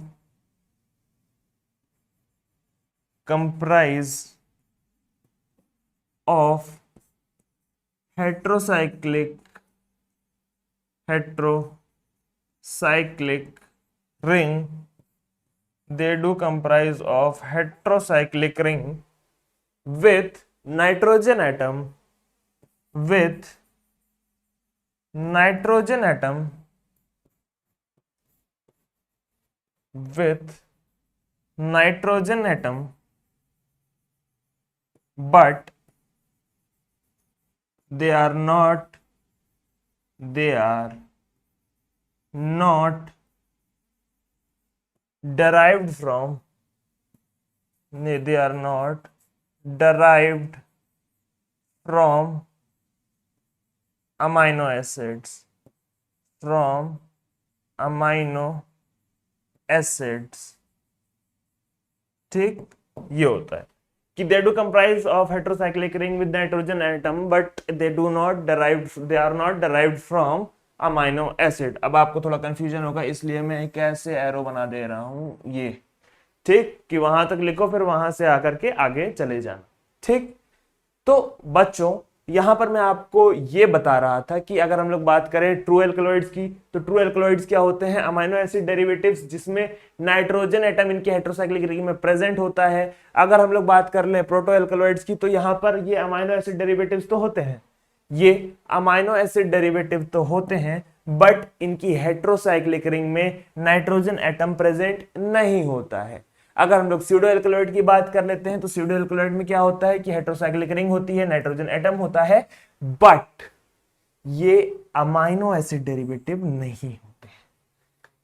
comprise of heterocyclic ring. They do comprise of heterocyclic ring with nitrogen atom with nitrogen atom with nitrogen atom, but they are not derived from they are not derived from amino acids ठीक, ये होता है कि they do comprise of heterocyclic ring with nitrogen atom but they are not derived from amino acid. अब आपको थोड़ा confusion होगा, इसलिए मैं एक ऐसे एरो बना दे रहा हूं ये, ठीक, कि वहां तक लिखो फिर वहां से आकर के आगे चले जाना, ठीक। तो बच्चों यहां पर मैं आपको यह बता रहा था कि अगर हम लोग बात करें ट्रू एल्कलॉइड्स की, तो ट्रू एल्कलॉइड्स क्या होते हैं? अमाइनो एसिड डेरिवेटिव्स जिसमें नाइट्रोजन एटम इनके हेटेरोसाइक्लिक रिंग में प्रेजेंट होता है। अगर हम लोग बात कर लें प्रोटो एल्कलॉइड्स की, तो यहां पर ये अमाइनो एसिड डेरिवेटिव्स तो होते हैं, ये अमाइनो एसिड डेरिवेटिव तो होते हैं, बट इनकी हेटेरोसाइक्लिक रिंग में नाइट्रोजन एटम प्रेजेंट नहीं होता है। अगर हम लोग स्यूडो एल्कलॉइड की बात कर लेते हैं, तो स्यूडो एल्कलॉइड में क्या होता है कि हेटेरोसाइक्लिक रिंग होती है, नाइट्रोजन एटम होता है, बट ये अमाइनो एसिड डेरिवेटिव नहीं होते हैं,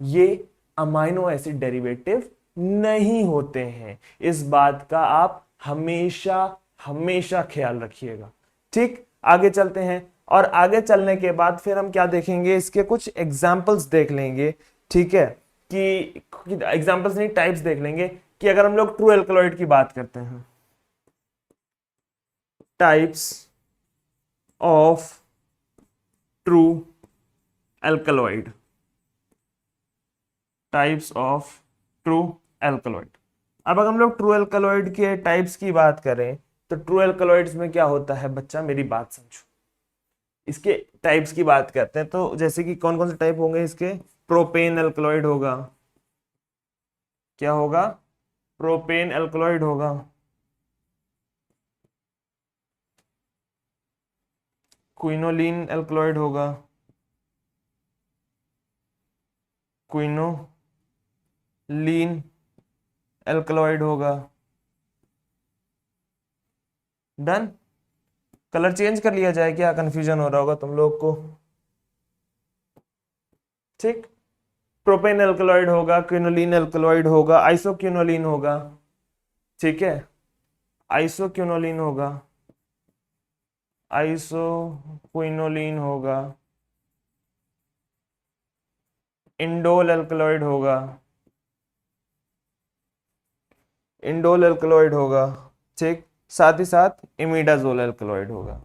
ये अमाइनो एसिड डेरिवेटिव नहीं होते हैं। इस बात का आप हमेशा हमेशा ख्याल रखिएगा, ठीक। आगे चलते हैं, और आगे चलने के बाद फिर हम क्या देखेंगे, इसके कुछ एग्जाम्पल्स देख लेंगे, ठीक है, कि एग्जाम्पल्स नहीं, टाइप्स देख लेंगे कि अगर हम लोग ट्रू एल्कलॉइड की बात करते हैं, types of true alkaloid, types of true alkaloid. अब अगर हम लोग ट्रू एल्कलॉइड के टाइप्स की बात करें, तो ट्रू एल्कलॉइड्स में क्या होता है बच्चा, मेरी बात समझो। इसके टाइप्स की बात करते हैं, तो जैसे कि कौन कौन से टाइप होंगे इसके? प्रोपेन एल्कलॉइड होगा, क्या होगा? प्रोपेन एल्कलॉइड होगा, क्विनोलिन एल्कलॉइड होगा, क्विनोलिन एल्कलॉइड होगा। डन। कलर चेंज कर लिया जाए क्या? कंफ्यूजन हो रहा होगा तुम लोग को, ठीक। प्रोपेन एल्कलॉइड होगा, क्विनोलिन एल्कलॉइड होगा, आइसोक्विनोलिन होगा, ठीक है, आइसोक्विनोलिन होगा, आइसोक्विनोलिन होगा, इंडोल एल्कलॉइड होगा, इंडोल एल्कलॉइड होगा, ठीक। साथ ही साथ इमिडाजोल एल्कलॉइड होगा,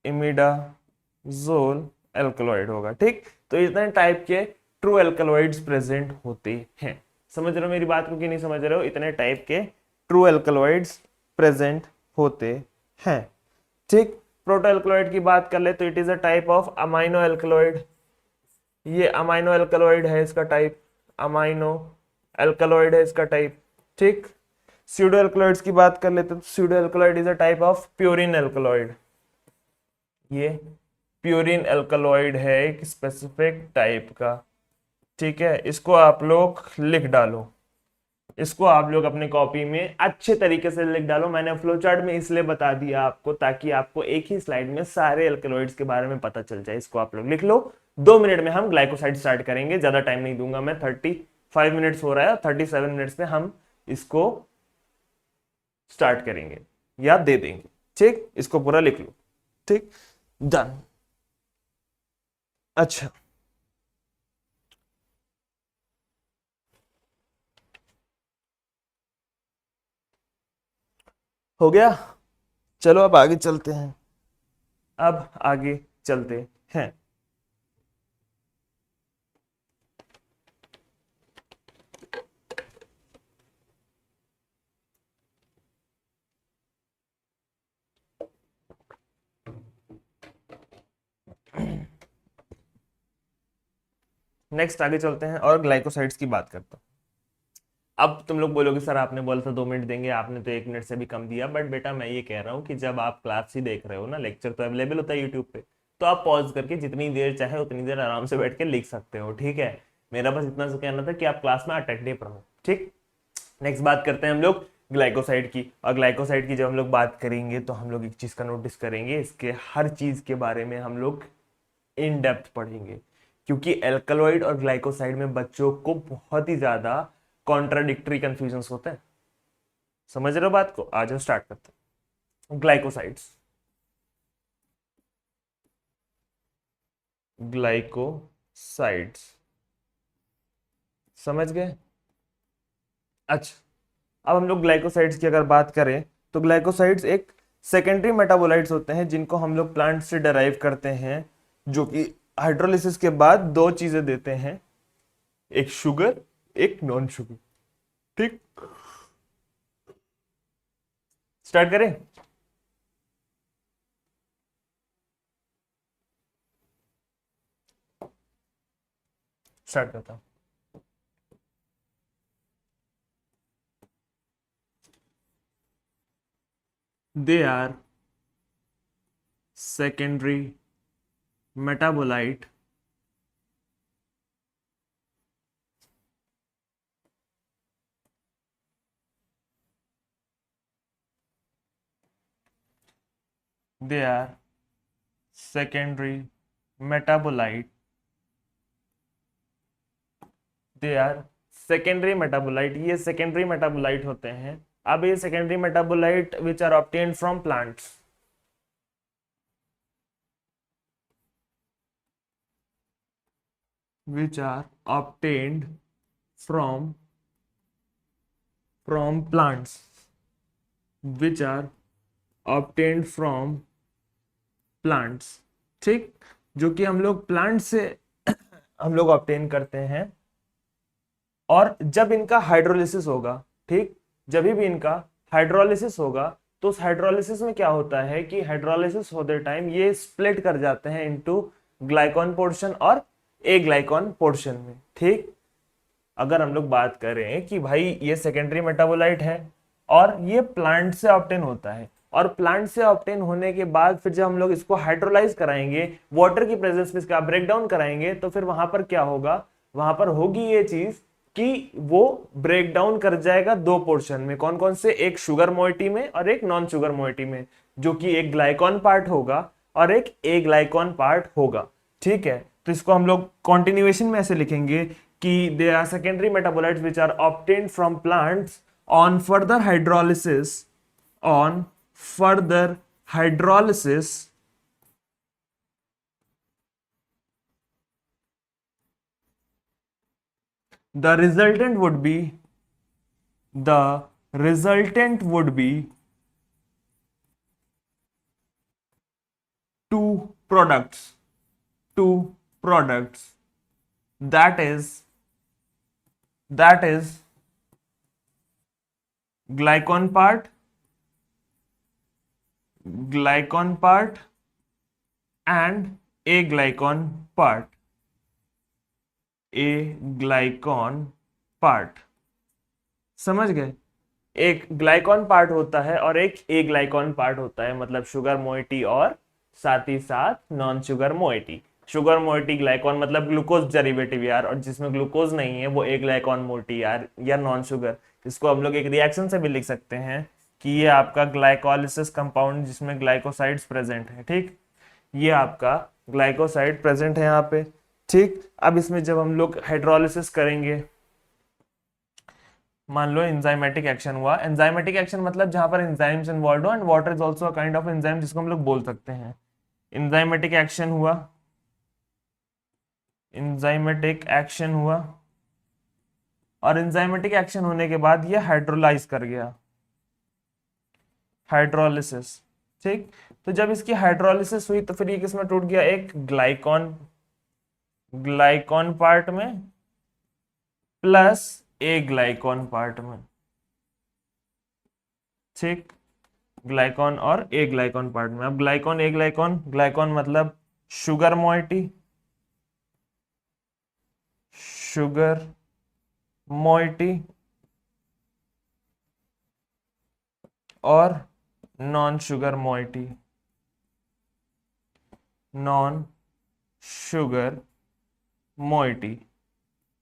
इमिडाजोल एल्कलॉइड होगा, ठीक। तो इतने टाइप के ट्रू एल्कलॉइड्स प्रेजेंट होते हैं। समझ रहे हो मेरी बात को कि नहीं समझ रहे हो? इतने टाइप के ट्रू एल्कलॉइड्स प्रेजेंट होते हैं, ठीक। प्रोटो एल्कलॉइड की बात कर ले तो it is a type of amino alkaloid, ये अमाइनो एल्कलॉइड है इसका टाइप, अमाइनो एल्कलॉइड है इसका टाइप, ठीक। स्यूडो एल्कलॉइड्स की बात कर लेते तो pseudo alkaloid is a type of purine alkaloid, ये प्यूरिन एल्कलॉइड है एक स्पेसिफिक टाइप का, ठीक है। इसको आप लोग लिख डालो, इसको आप लोग अपने कॉपी में अच्छे तरीके से लिख डालो। मैंने फ्लो चार्ट में इसलिए बता दिया आपको ताकि आपको एक ही स्लाइड में सारे एल्कलॉइड्स के बारे में पता चल जाए। इसको आप लोग लिख लो। 2 मिनट में हम ग्लाइकोसाइड स्टार्ट करेंगे, ज्यादा टाइम नहीं दूंगा मैं, 35 मिनट्स हो रहा है, 37 मिनट्स में हम इसको स्टार्ट करेंगे या दे देंगे, ठीक। इसको पूरा लिख लो, ठीक, डन। अच्छा, हो गया। चलो अब आगे चलते हैं। अब आगे चलते हैं। नेक्स्ट आगे चलते हैं और ग्लाइकोसाइड्स की बात करते हैं। अब तुम लोग बोलोगे सर आपने बोला था 2 मिनट देंगे, आपने तो 1 मिनट से भी कम दिया। बट बेटा मैं ये कह रहा हूँ कि जब आप क्लास ही देख रहे हो ना, लेक्चर तो अवेलेबल होता है यूट्यूब पे, तो आप पॉज करके जितनी देर चाहे उतनी देर आराम से बैठ के लिख सकते हो, ठीक है। मेरा बस इतना सा कहना था कि आप क्लास में अटेंटिव रहो, ठीक। नेक्स्ट बात करते हैं हम लोग ग्लाइकोसाइड की। और ग्लाइकोसाइड की जब हम लोग बात करेंगे तो हम लोग एक चीज का नोटिस करेंगे, इसके हर चीज के बारे में हम लोग इन डेप्थ पढ़ेंगे, क्योंकि एल्कलॉइड और ग्लाइकोसाइड में बच्चों को बहुत ही ज्यादा कॉन्ट्राडिक्टरी कंफ्यूजन होते हैं। समझ रहे हो बात को? आज हम स्टार्ट करते हैं। ग्लाइकोसाइड्स, ग्लाइकोसाइड्स समझ गए? अच्छा, अब हम लोग ग्लाइकोसाइड्स की अगर बात करें तो ग्लाइकोसाइड्स एक सेकेंडरी मेटाबोलाइट्स होते हैं जिनको हम लोग प्लांट से डराइव करते हैं, जो कि हाइड्रोलिसिस के बाद दो चीजें देते हैं, एक शुगर, एक नॉन शुगर, ठीक। स्टार्ट करें? स्टार्ट करता हूं। They are secondary metabolite they are secondary metabolite they are secondary metabolite, ये secondary metabolite होते हैं। अब ये secondary metabolite which are obtained from plants, which are obtained from plants, which are obtained from plants, ठीक। जो कि हम लोग प्लांट से हम लोग ऑब्टेन करते हैं। और जब इनका हाइड्रोलिसिस होगा, ठीक, जब भी इनका हाइड्रोलिसिस होगा तो उस हाइड्रोलिसिस में क्या होता है कि हाइड्रोलिसिस होते टाइम ये स्प्लिट कर जाते हैं इनटू ग्लाइकॉन पोर्शन और ए ग्लाइकॉन पोर्शन में, ठीक। अगर हम लोग बात करें कि भाई ये सेकेंडरी मेटाबोलाइट है और ये प्लांट से ऑब्टेन होता है, और प्लांट से ऑब्टेन होने के बाद फिर जब हम लोग इसको हाइड्रोलाइज कराएंगे, वाटर की प्रेजेंस में इसका ब्रेक डाउन कराएंगे, तो फिर वहां पर क्या होगा, वहां पर होगी ये चीज कि वो ब्रेक डाउन कर जाएगा दो पोर्शन में। कौन कौन से? एक शुगर मोइटी में और एक नॉन शुगर मोइटी में, जो कि एक ग्लाइकॉन पार्ट होगा और एक ए ग्लाइकॉन पार्ट होगा, ठीक है। तो इसको हम लोग कॉन्टिन्यूएशन में ऐसे लिखेंगे कि they are secondary metabolites which are obtained from plants on further hydrolysis, on further hydrolysis, the resultant would be the resultant would be two products, two products, that is glycon part, glycon part and a glycon part, a glycon part। समझ गए? एक ग्लाइकॉन part होता है और एक ए ग्लाइकॉन part होता है, मतलब शुगर मोइटी और साथ ही साथ non sugar moiety. Sugar moiety glycone मतलब ग्लूकोज डेरिवेटिव यार, और जिसमें ग्लूकोज नहीं है वो ए ग्लाइकॉन मोइटी यार, या नॉन शुगर। इसको हम लोग एक रिएक्शन से भी लिख सकते हैं कि ये आपका ग्लाइकोलिसिस कंपाउंड जिसमें ग्लाइकोसाइड्स प्रेजेंट है, ठीक। ये आपका ग्लाइकोसाइड प्रेजेंट है यहाँ पे, ठीक। अब इसमें जब हम लोग हाइड्रोलिसिस करेंगे, मान लो एंजाइमेटिक एक्शन हुआ। एंजाइमेटिक एक्शन मतलब जहां पर एंजाइम्स इन्वॉल्व हो, and water is also a kind of enzyme जिसको हम लोग बोल सकते हैं। एंजाइमेटिक एक्शन हुआ, एंजाइमेटिक एक्शन हुआ, और एंजाइमेटिक एक्शन होने के बाद ये हाइड्रोलाइज कर गया, हाइड्रोलिसिस। ठीक, तो जब इसकी हाइड्रोलिसिस हुई तो फिर ये किसमें टूट गया, एक ग्लाइकॉन, ग्लाइकॉन पार्ट में प्लस ए ग्लाइकॉन पार्ट में। ठीक, ग्लाइकॉन और ए ग्लाइकॉन पार्ट में। अब ग्लाइकॉन ए ग्लाइकॉन, ग्लाइकॉन मतलब शुगर मोइटी, शुगर मोइटी, और non sugar moiety, non sugar moiety.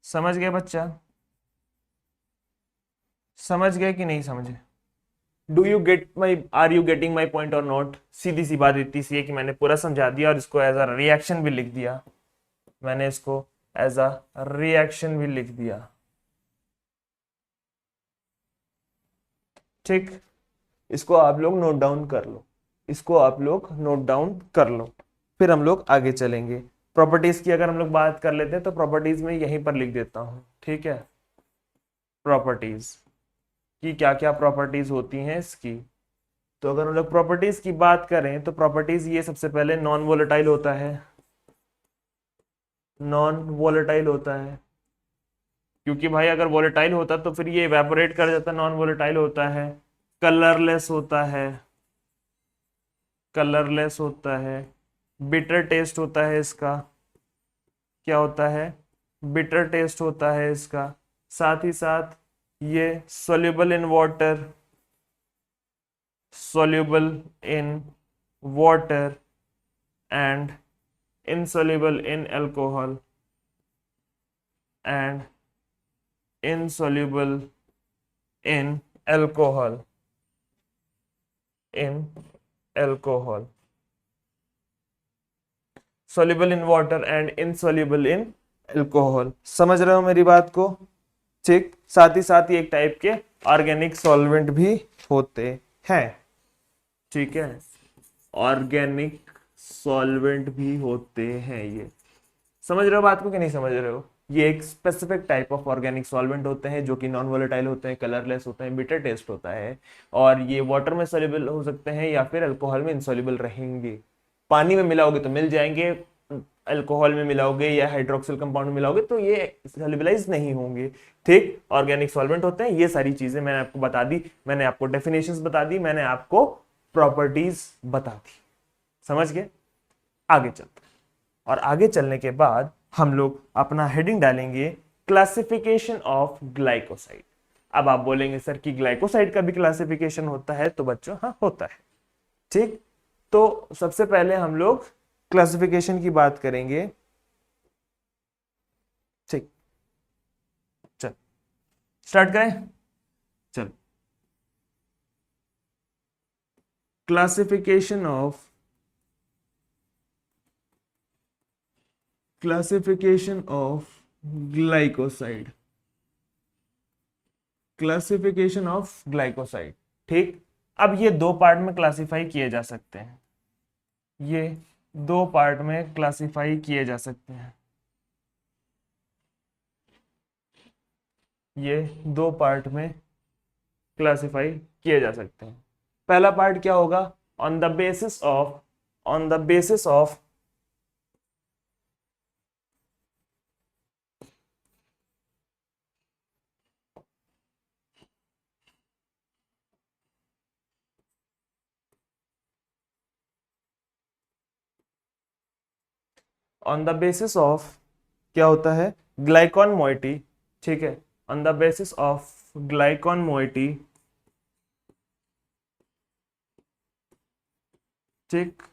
समझ गए बच्चा? समझ गए कि नहीं समझे? Do you get my, are you getting my point or not? सीधी सी बात इतनी सी है कि मैंने पूरा समझा दिया और इसको एज अ रिएक्शन भी लिख दिया, मैंने इसको एज अ रिएक्शन भी लिख दिया। ठीक, इसको आप लोग नोट डाउन कर लो, इसको आप लोग नोट डाउन कर लो, फिर हम लोग आगे चलेंगे। प्रॉपर्टीज की अगर हम लोग बात कर लेते हैं तो प्रॉपर्टीज में यहीं पर लिख देता हूं। ठीक है, प्रॉपर्टीज की क्या क्या प्रॉपर्टीज होती हैं इसकी। तो अगर हम लोग प्रॉपर्टीज की बात करें तो प्रॉपर्टीज ये सबसे पहले नॉन वोलेटाइल होता है, नॉन वोलेटाइल होता है, क्योंकि भाई अगर वोलेटाइल होता तो फिर ये इवेपोरेट कर जाता, नॉन वोलेटाइल होता है। कलरलेस होता है, कलरलेस होता है। बिटर टेस्ट होता है इसका, क्या होता है, बिटर टेस्ट होता है इसका। साथ ही साथ ये soluble in water, soluble in water and insoluble in alcohol and insoluble in alcohol, in alcohol, soluble in water and insoluble in alcohol। समझ रहे हो मेरी बात को? ठीक, साथ ही साथ ये एक टाइप के ऑर्गेनिक सॉल्वेंट भी होते हैं। ठीक है, ऑर्गेनिक सॉल्वेंट भी होते हैं ये। समझ रहे हो बात को कि नहीं समझ रहे हो? ये एक specific type of organic solvent होते हैं जो कि नॉन वोलेटाइल होते हैं, कलरलेस होते हैं, बिटर टेस्ट होता है, और ये वाटर में सोल्यूबल हो सकते हैं या फिर अल्कोहल में इनसोल्यूबल रहेंगे। पानी में मिलाओगे तो मिल जाएंगे, अल्कोहल में मिलाओगे या हाइड्रोक्सिल कंपाउंड में मिलाओगे तो ये सोल्यूबलाइज नहीं होंगे। ठीक, ऑर्गेनिक सॉल्वेंट होते हैं। ये सारी चीजें मैंने आपको बता दी, मैंने आपको डेफिनेशंस बता दी, मैंने आपको प्रॉपर्टीज बता दी। समझ गए? आगे चलते हैं, और आगे चलने के बाद हम लोग अपना हेडिंग डालेंगे क्लासिफिकेशन ऑफ ग्लाइकोसाइड। अब आप बोलेंगे सर कि ग्लाइकोसाइड का भी क्लासिफिकेशन होता है? तो बच्चों हाँ होता है। ठीक, तो सबसे पहले हम लोग क्लासिफिकेशन की बात करेंगे। ठीक, चल स्टार्ट करें। चल, classification of, classification of glycoside, classification of glycoside. ठीक, अब ये दो पार्ट में क्लासिफाई किए जा सकते हैं, ये दो पार्ट में क्लासिफाई किए जा सकते हैं, ये दो पार्ट में क्लासिफाई किए जा सकते हैं। पहला पार्ट क्या होगा, on the basis of, on the basis of on the basis of क्या होता है, ग्लाइकॉन मोइटी। ठीक है, on the basis of glycone moiety. ठीक,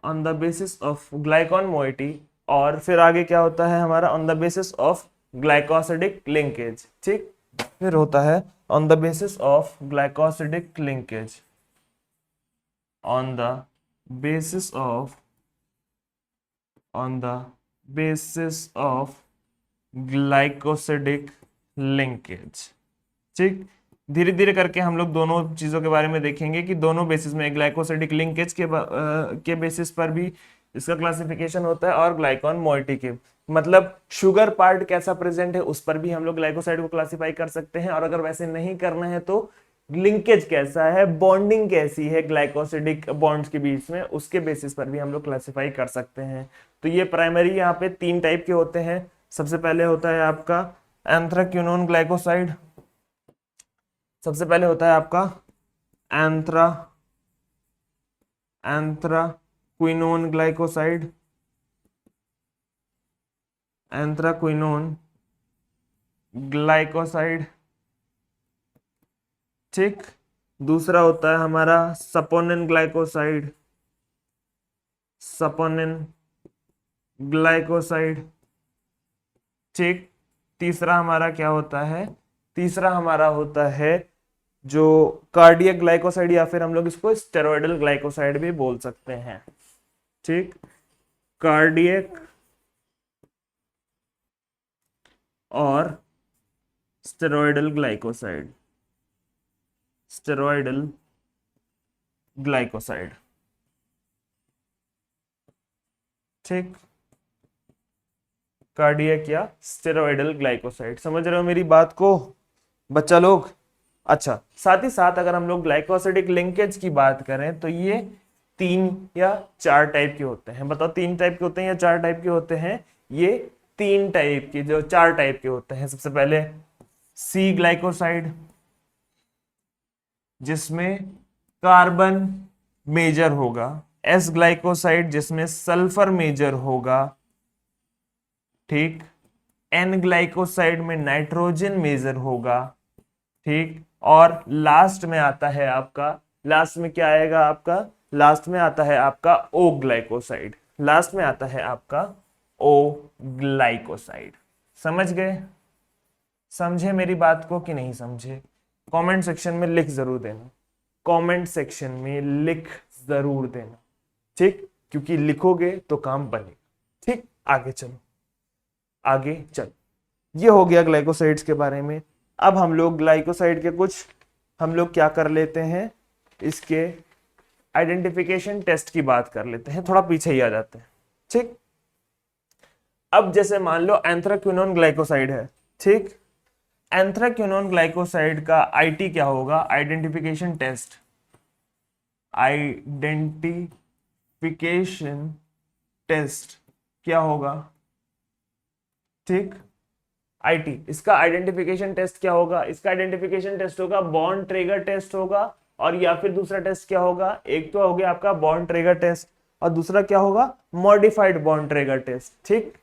on the basis of glycone moiety, और फिर आगे क्या होता है हमारा, on the basis of glycosidic linkage. ठीक, फिर होता है on the basis of glycosidic linkage, on the basis of, on the basis of glycosidic linkage. ठीक, धीरे धीरे करके हम लोग दोनों चीजों के बारे में देखेंगे कि दोनों बेसिस में, ग्लाइकोसिडिक लिंकेज के बेसिस पर भी इसका क्लासिफिकेशन होता है, और ग्लाइकॉन मोइटी के मतलब शुगर पार्ट कैसा प्रेजेंट है उस पर भी हम लोग ग्लाइकोसाइड को क्लासिफाई कर सकते हैं। और अगर वैसे नहीं करना है तो लिंकेज कैसा है, बॉन्डिंग कैसी है ग्लाइकोसिडिक बॉन्ड्स के बीच में, उसके बेसिस पर भी हम लोग क्लासिफाई कर सकते हैं। तो ये प्राइमरी यहाँ पे 3 टाइप के होते हैं। सबसे पहले होता है आपका एंथ्राक्विनोन ग्लाइकोसाइड, सबसे पहले होता है आपका एंथ्राक्विनोन ग्लाइकोसाइड, एंथ्राक्विनोन ग्लाइकोसाइड, ठीक। दूसरा होता है हमारा सपोनिन ग्लाइकोसाइड, सपोनिन ग्लाइकोसाइड, ठीक। तीसरा हमारा क्या होता है, तीसरा हमारा होता है जो कार्डियक ग्लाइकोसाइड, या फिर हम लोग इसको स्टेरॉयडल ग्लाइकोसाइड भी बोल सकते हैं, ठीक। कार्डियक और स्टेरॉयडल ग्लाइकोसाइड, स्टेरॉयडल ग्लाइकोसाइड, ठीक। कार्डियक या स्टेरॉयडल ग्लाइकोसाइड, समझ रहे हो मेरी बात को बच्चा लोग? अच्छा, साथ ही साथ अगर हम लोग ग्लाइकोसिडिक लिंकेज की बात करें तो ये 3 या 4 टाइप के होते हैं। बताओ 3 टाइप के होते हैं या 4 टाइप के होते हैं? ये 3 टाइप के, जो 4 टाइप के होते हैं। सबसे पहले सी ग्लाइकोसाइड, जिसमें कार्बन मेजर होगा, एस ग्लाइकोसाइड जिसमें सल्फर मेजर होगा, ठीक। एन ग्लाइकोसाइड में नाइट्रोजन मेजर होगा, ठीक। और लास्ट में आता है आपका, लास्ट में क्या आएगा आपका, लास्ट में आता है आपका ओ ग्लाइकोसाइड, लास्ट में आता है आपका ओ ग्लाइकोसाइड। समझ गए? समझे मेरी बात को कि नहीं समझे? कमेंट सेक्शन में लिख जरूर देना, कमेंट सेक्शन में लिख जरूर देना, ठीक। क्योंकि लिखोगे तो काम बनेगा, ठीक। आगे चलो, आगे चलो। ये हो गया ग्लाइकोसाइड्स के बारे में। अब हम लोग ग्लाइकोसाइड के कुछ हम लोग क्या कर लेते हैं, इसके आइडेंटिफिकेशन टेस्ट की बात कर लेते हैं। थोड़ा पीछे ही आ जाते हैं, ठीक। अब जैसे मान लो एंथ्राक्विनोन ग्लाइकोसाइड है, ठीक। एंथ्राक्विनोन ग्लाइकोसाइड का आईटी क्या होगा, आइडेंटिफिकेशन टेस्ट, आइडेंटिफिकेशन टेस्ट क्या होगा, ठीक। आईटी, इसका आइडेंटिफिकेशन टेस्ट क्या होगा? इसका आइडेंटिफिकेशन टेस्ट होगा बॉन्ड ट्रिगर टेस्ट होगा, और या फिर दूसरा टेस्ट क्या होगा, एक तो हो गया आपका बॉन्ड ट्रिगर टेस्ट, और दूसरा क्या होगा, मॉडिफाइड बॉन्ड ट्रिगर टेस्ट, ठीक।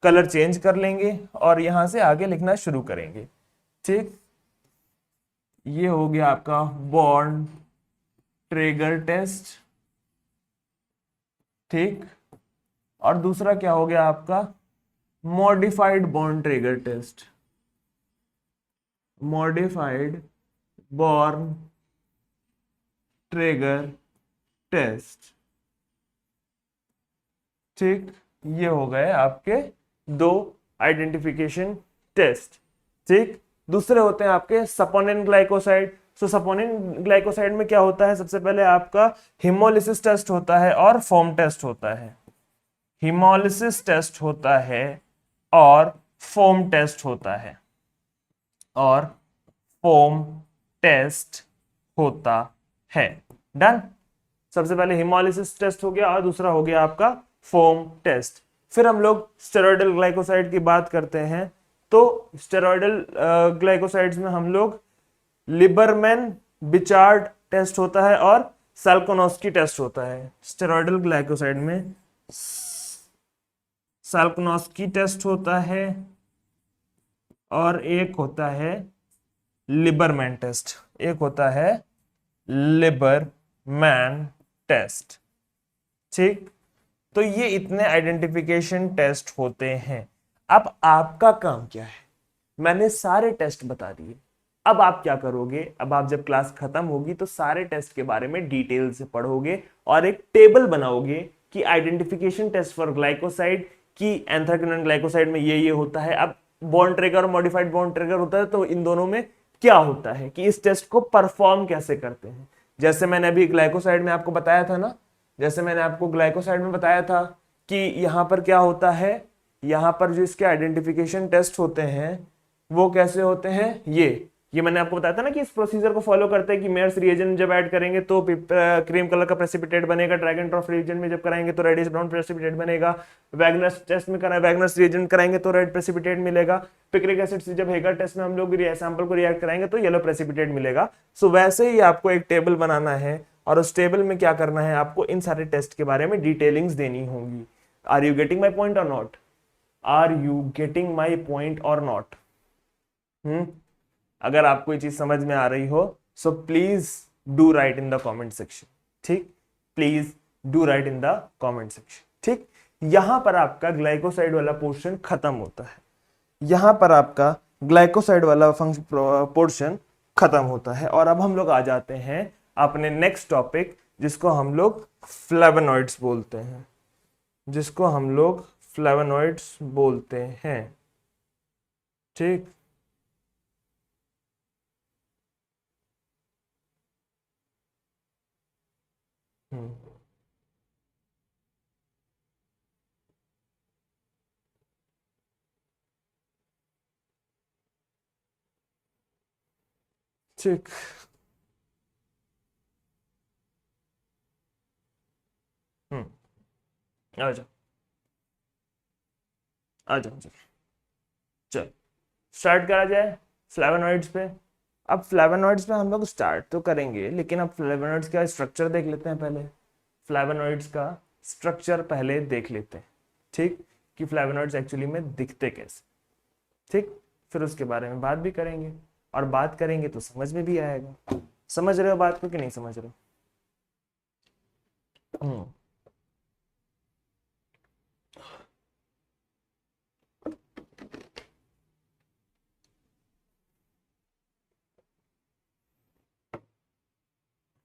कलर चेंज कर लेंगे और यहां से आगे लिखना शुरू करेंगे, ठीक। ये हो गया आपका बॉन्ड ट्रिगर टेस्ट, ठीक। और दूसरा क्या हो गया आपका, modified Borntrager test, modified Borntrager test, ठीक। ये हो गए आपके 2 आइडेंटिफिकेशन टेस्ट, ठीक। दूसरे होते हैं आपके सपोनिन ग्लाइकोसाइड। तो सपोनिन ग्लाइकोसाइड में क्या होता है, सबसे पहले आपका हिमोलिसिस टेस्ट होता है और फोम टेस्ट होता है, हिमोलिसिस टेस्ट होता है और फोम टेस्ट होता है, और फोम टेस्ट होता है। डन। सबसे पहले हिमोलिसिस टेस्ट हो गया और दूसरा हो गया आपका फोम टेस्ट। फिर हम लोग स्टेरॉयडल ग्लाइकोसाइड की बात करते हैं। तो स्टेरॉयडल ग्लाइकोसाइड्स में हम लोग लिबरमैन बिचार्ड टेस्ट होता है और साल्कोनोस्की टेस्ट होता है। स्टेरॉयडल ग्लाइकोसाइड में साल्कोनोस्की टेस्ट होता है और एक होता है लिबरमैन टेस्ट, एक होता है लिबरमैन टेस्ट, ठीक। तो ये इतने आइडेंटिफिकेशन टेस्ट होते हैं। अब आपका काम क्या है, मैंने सारे टेस्ट बता दिए। अब आप क्या करोगे, अब आप जब क्लास खत्म होगी तो सारे टेस्ट के बारे में डिटेल से पढ़ोगे और एक टेबल बनाओगे कि आइडेंटिफिकेशन टेस्ट फॉर ग्लाइकोसाइड की एंथ्राक्विनोन ग्लाइकोसाइड में ये होता है। अब बॉन्ड ट्रिगर और मॉडिफाइड बॉन्ड ट्रिगर होता है, तो इन दोनों में क्या होता है कि इस टेस्ट को परफॉर्म कैसे करते हैं। जैसे मैंने अभी ग्लाइकोसाइड में आपको बताया था ना, जैसे मैंने आपको ग्लाइकोसाइड में बताया था कि यहां पर क्या होता है, यहां पर जो इसके आइडेंटिफिकेशन टेस्ट होते हैं वो कैसे होते हैं, ये ये मैंने आपको बताया था ना कि इस प्रोसीजर को फॉलो करते हैं कि मेयर्स रिएजेंट जब ऐड करेंगे तो क्रीम कलर का प्रेसिपिटेट बनेगा, ड्रैगन ड्रॉप रिएजेंट में जब कराएंगे तो रेडिश ब्राउन प्रेसिपिटेट बनेगा, वैगनर्स टेस्ट में वैगनर्स रिएजेंट कराएंगे तो रेड प्रेसिपिटेट मिलेगा, पिक्रिक एसिड से जब हेगर टेस्ट में हम लोग सैंपल को रिएक्ट कराएंगे तो येलो प्रेसिपिटेट मिलेगा। सो वैसे ही आपको एक टेबल बनाना है और उस टेबल में क्या करना है, आपको इन सारे टेस्ट के बारे में डिटेलिंग्स देनी होंगी। Are you getting my point or not? Are you getting my point or not? अगर आपको ये चीज समझ में आ रही हो so please do write in the comment section. ठीक, please do write in the comment section. ठीक, यहां पर आपका ग्लाइकोसाइड वाला पोर्शन खत्म होता है, यहां पर आपका ग्लाइकोसाइड वाला पोर्शन खत्म होता है। और अब हम लोग आ जाते हैं अपने नेक्स्ट टॉपिक, जिसको हम लोग फ्लेवोनॉइड्स बोलते हैं, जिसको हम लोग फ्लेवोनॉइड्स बोलते हैं। ठीक, ठीक, आ जाओ, आ जाओ, चल स्टार्ट करा जाए फ्लेवोनॉइड्स पे। अब फ्लेवोनॉइड्स पे हम लोग स्टार्ट तो करेंगे, लेकिन अब फ्लेवोनॉइड्स का स्ट्रक्चर देख लेते हैं पहले। फ्लेवोनॉइड्स का स्ट्रक्चर पहले देख लेते हैं, ठीक, कि फ्लेवोनॉइड्स एक्चुअली में दिखते कैसे। ठीक, फिर उसके बारे में बात भी करेंगे, और बात करेंगे तो समझ में भी आएगा। समझ रहे हो बात को कि नहीं समझ रहे हो? हम्म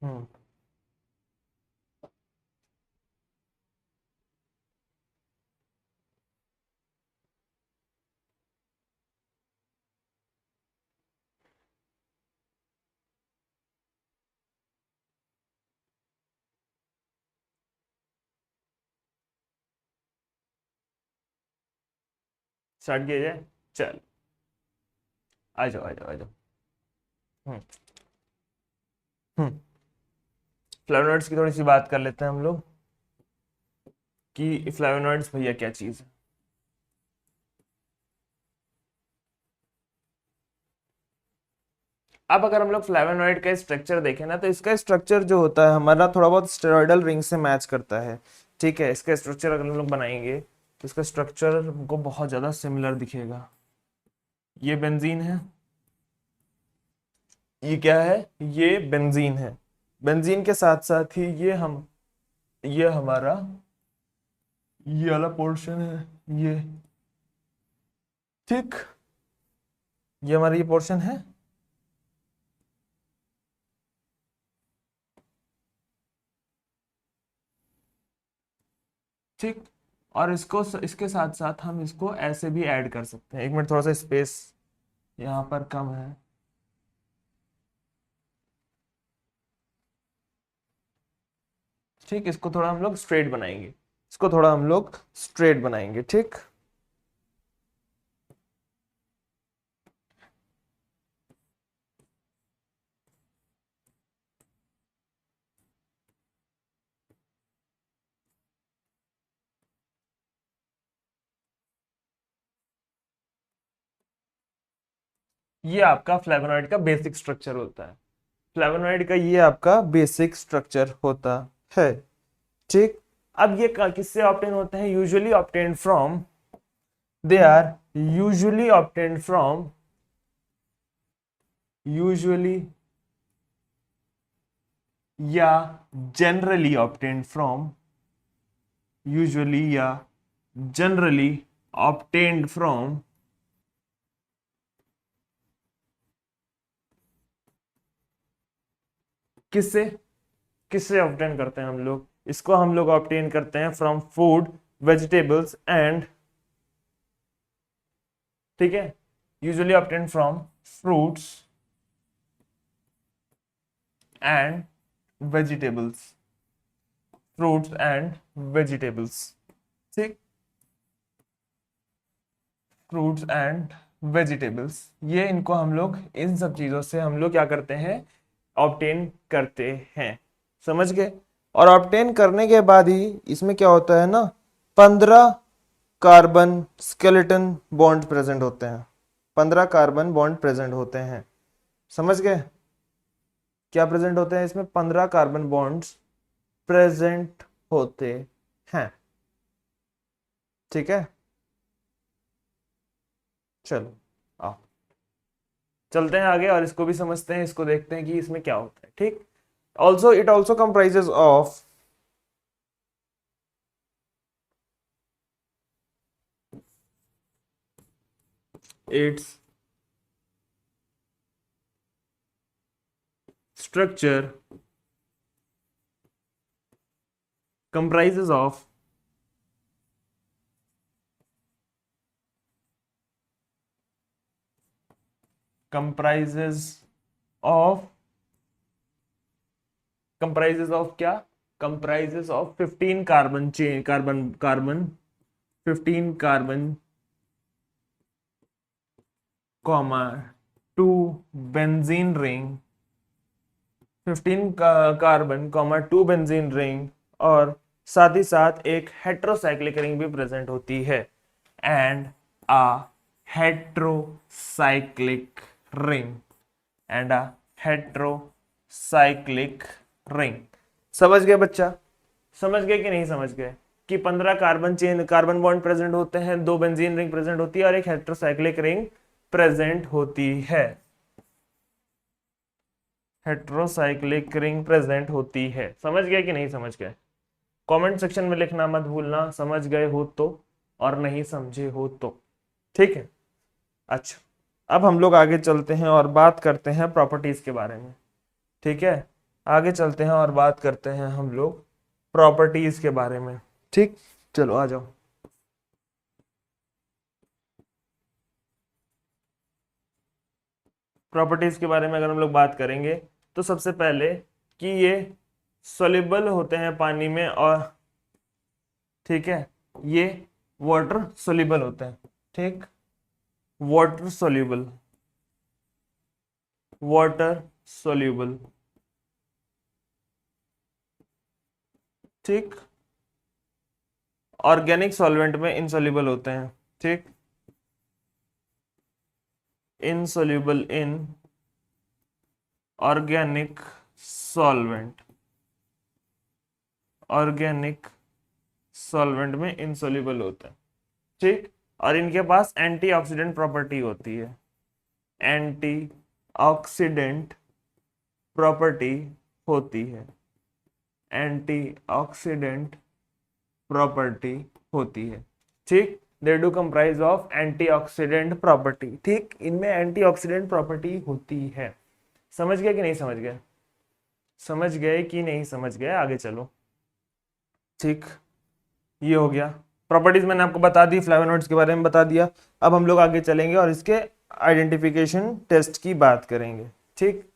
हम्म स्टार्ट किया जाए, चल आ जाओ, आ जाओ, आ जाओ। हम्म हम्म फ्लेवोनॉइड्स की थोड़ी सी बात कर लेते हैं हम लोग कि फ्लेवोनॉइड्स भैया क्या चीज है। अब अगर हम लोग फ्लेवोनॉइड का स्ट्रक्चर देखें ना, तो इसका स्ट्रक्चर जो होता है हमारा थोड़ा बहुत स्टेरॉयडल रिंग से मैच करता है। ठीक है, इसका स्ट्रक्चर अगर हम लोग बनाएंगे तो इसका स्ट्रक्चर हमको बहुत ज्यादा सिमिलर दिखेगा। ये बेंजीन है, ये क्या है, ये बेंजीन है। बेंजीन के साथ साथ ही ये हमारा ये वाला पोर्शन है, ये, ठीक, ये हमारा ये पोर्शन है। ठीक, और इसको इसके साथ साथ हम इसको ऐसे भी ऐड कर सकते हैं। एक मिनट, थोड़ा सा स्पेस यहाँ पर कम है। ठीक, इसको थोड़ा हम लोग स्ट्रेट बनाएंगे, इसको थोड़ा हम लोग स्ट्रेट बनाएंगे। ठीक, ये आपका फ्लेवोनॉइड का बेसिक स्ट्रक्चर होता है। फ्लेवोनॉइड का ये आपका बेसिक स्ट्रक्चर होता है। ठीक, अब ये किससे ऑब्टेन होते हैं? Usually obtain from, they are usually obtain from, usually या जनरली ऑब्टेन फ्रॉम, यूजुअली या जनरली ऑब्टेन्ड फ्रॉम, किससे, किससे ऑब्टेन करते हैं हम लोग इसको? हम लोग ऑब्टेन करते हैं फ्रॉम फूड, वेजिटेबल्स एंड, ठीक है, usually obtain from fruits and vegetables, fruits and vegetables. ठीक, फ्रूट्स एंड वेजिटेबल्स, ये इनको हम लोग इन सब चीजों से हम लोग क्या करते हैं, ऑब्टेन करते हैं। समझ गए। और ऑब्टेन करने के बाद ही इसमें क्या होता है ना, 15 कार्बन स्केलेटन बॉन्ड प्रेजेंट होते हैं। 15 कार्बन बॉन्ड प्रेजेंट होते हैं। समझ गए। क्या प्रेजेंट होते हैं इसमें, 15 कार्बन बॉन्ड्स प्रेजेंट होते हैं। ठीक है, चलो आओ चलते हैं आगे और इसको भी समझते हैं, इसको देखते हैं कि इसमें क्या होता है। ठीक। Also it also comprises of its structure comprises of comprises of comprises of क्या, comprises of 15 carbon chain, carbon 15 carbon comma 2 benzene ring, 15 carbon comma 2 benzene ring, और साथ ही साथ एक हेट्रोसाइक्लिक रिंग भी प्रेजेंट होती है। And a heterocyclic ring, and a heterocyclic ring. समझ गए बच्चा, समझ गए कि नहीं समझ गए, कि 15 कार्बन बॉन्ड प्रेजेंट होते हैं, 2 बेंजीन रिंग प्रेजेंट होती है और एक हेट्रोसाइक्लिक रिंग प्रेजेंट होती है। हेट्रोसाइक्लिक रिंग प्रेजेंट होती है। समझ गए कि नहीं समझ गए, कमेंट सेक्शन में लिखना मत भूलना, समझ गए हो तो और नहीं समझे हो तो। ठीक है। अच्छा, अब हम लोग आगे चलते हैं और बात करते हैं प्रॉपर्टीज के बारे में। ठीक है, आगे चलते हैं और बात करते हैं हम लोग प्रॉपर्टीज के बारे में। ठीक, चलो आ जाओ। प्रॉपर्टीज के बारे में अगर हम लोग बात करेंगे तो सबसे पहले कि ये सोल्यूबल होते हैं पानी में, और ठीक है, ये वाटर सोल्यूबल होते हैं। ठीक, वाटर सोल्यूबल, वाटर सोल्यूबल। ठीक, ऑर्गेनिक सॉल्वेंट में इनसोल्यूबल होते हैं। ठीक, insoluble in organic solvent, organic solvent में इनसोल्यूबल होता है। ठीक, और इनके पास एंटीऑक्सीडेंट प्रॉपर्टी होती है, एंटीऑक्सीडेंट प्रॉपर्टी होती है, एंटीऑक्सीडेंट प्रॉपर्टी होती है। ठीक, they do comprise of antioxidant property. ठीक, इनमें एंटीऑक्सीडेंट प्रॉपर्टी होती है। समझ गए कि नहीं समझ गए, समझ गए कि नहीं समझ गए, आगे चलो। ठीक, ये हो गया प्रॉपर्टीज, मैंने आपको बता दी, फ्लेवोनॉइड्स के बारे में बता दिया। अब हम लोग आगे चलेंगे और इसके आइडेंटिफिकेशन टेस्ट की बात करेंगे। ठीक,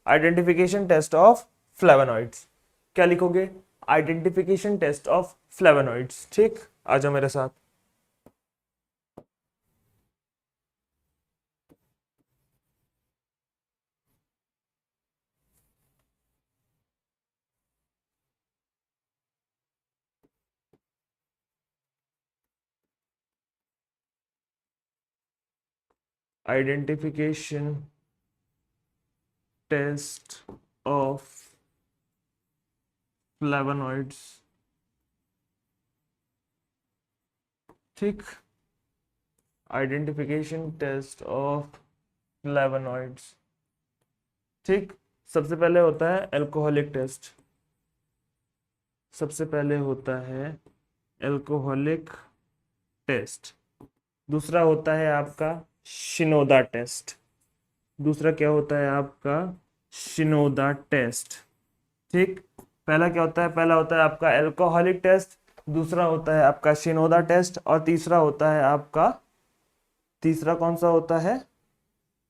आइडेंटिफिकेशन टेस्ट ऑफ फ्लेवोनॉइड्स, क्या लिखोगे, आइडेंटिफिकेशन टेस्ट ऑफ फ्लेवोनॉइड्स। ठीक, आ जाओ मेरे साथ। Identification test of flavonoids. ठीक, आइडेंटिफिकेशन टेस्ट ऑफ फ्लेवोनॉइड्स। ठीक, सबसे पहले होता है एल्कोहलिक टेस्ट, सबसे पहले होता है एल्कोहलिक टेस्ट। दूसरा होता है आपका शिनोदा टेस्ट, दूसरा क्या होता है आपका शिनोदा टेस्ट। ठीक, पहला क्या होता है, पहला होता है आपका एल्कोहलिक टेस्ट, दूसरा होता है आपका शिनोदा टेस्ट, और तीसरा होता है आपका, तीसरा कौन सा होता है,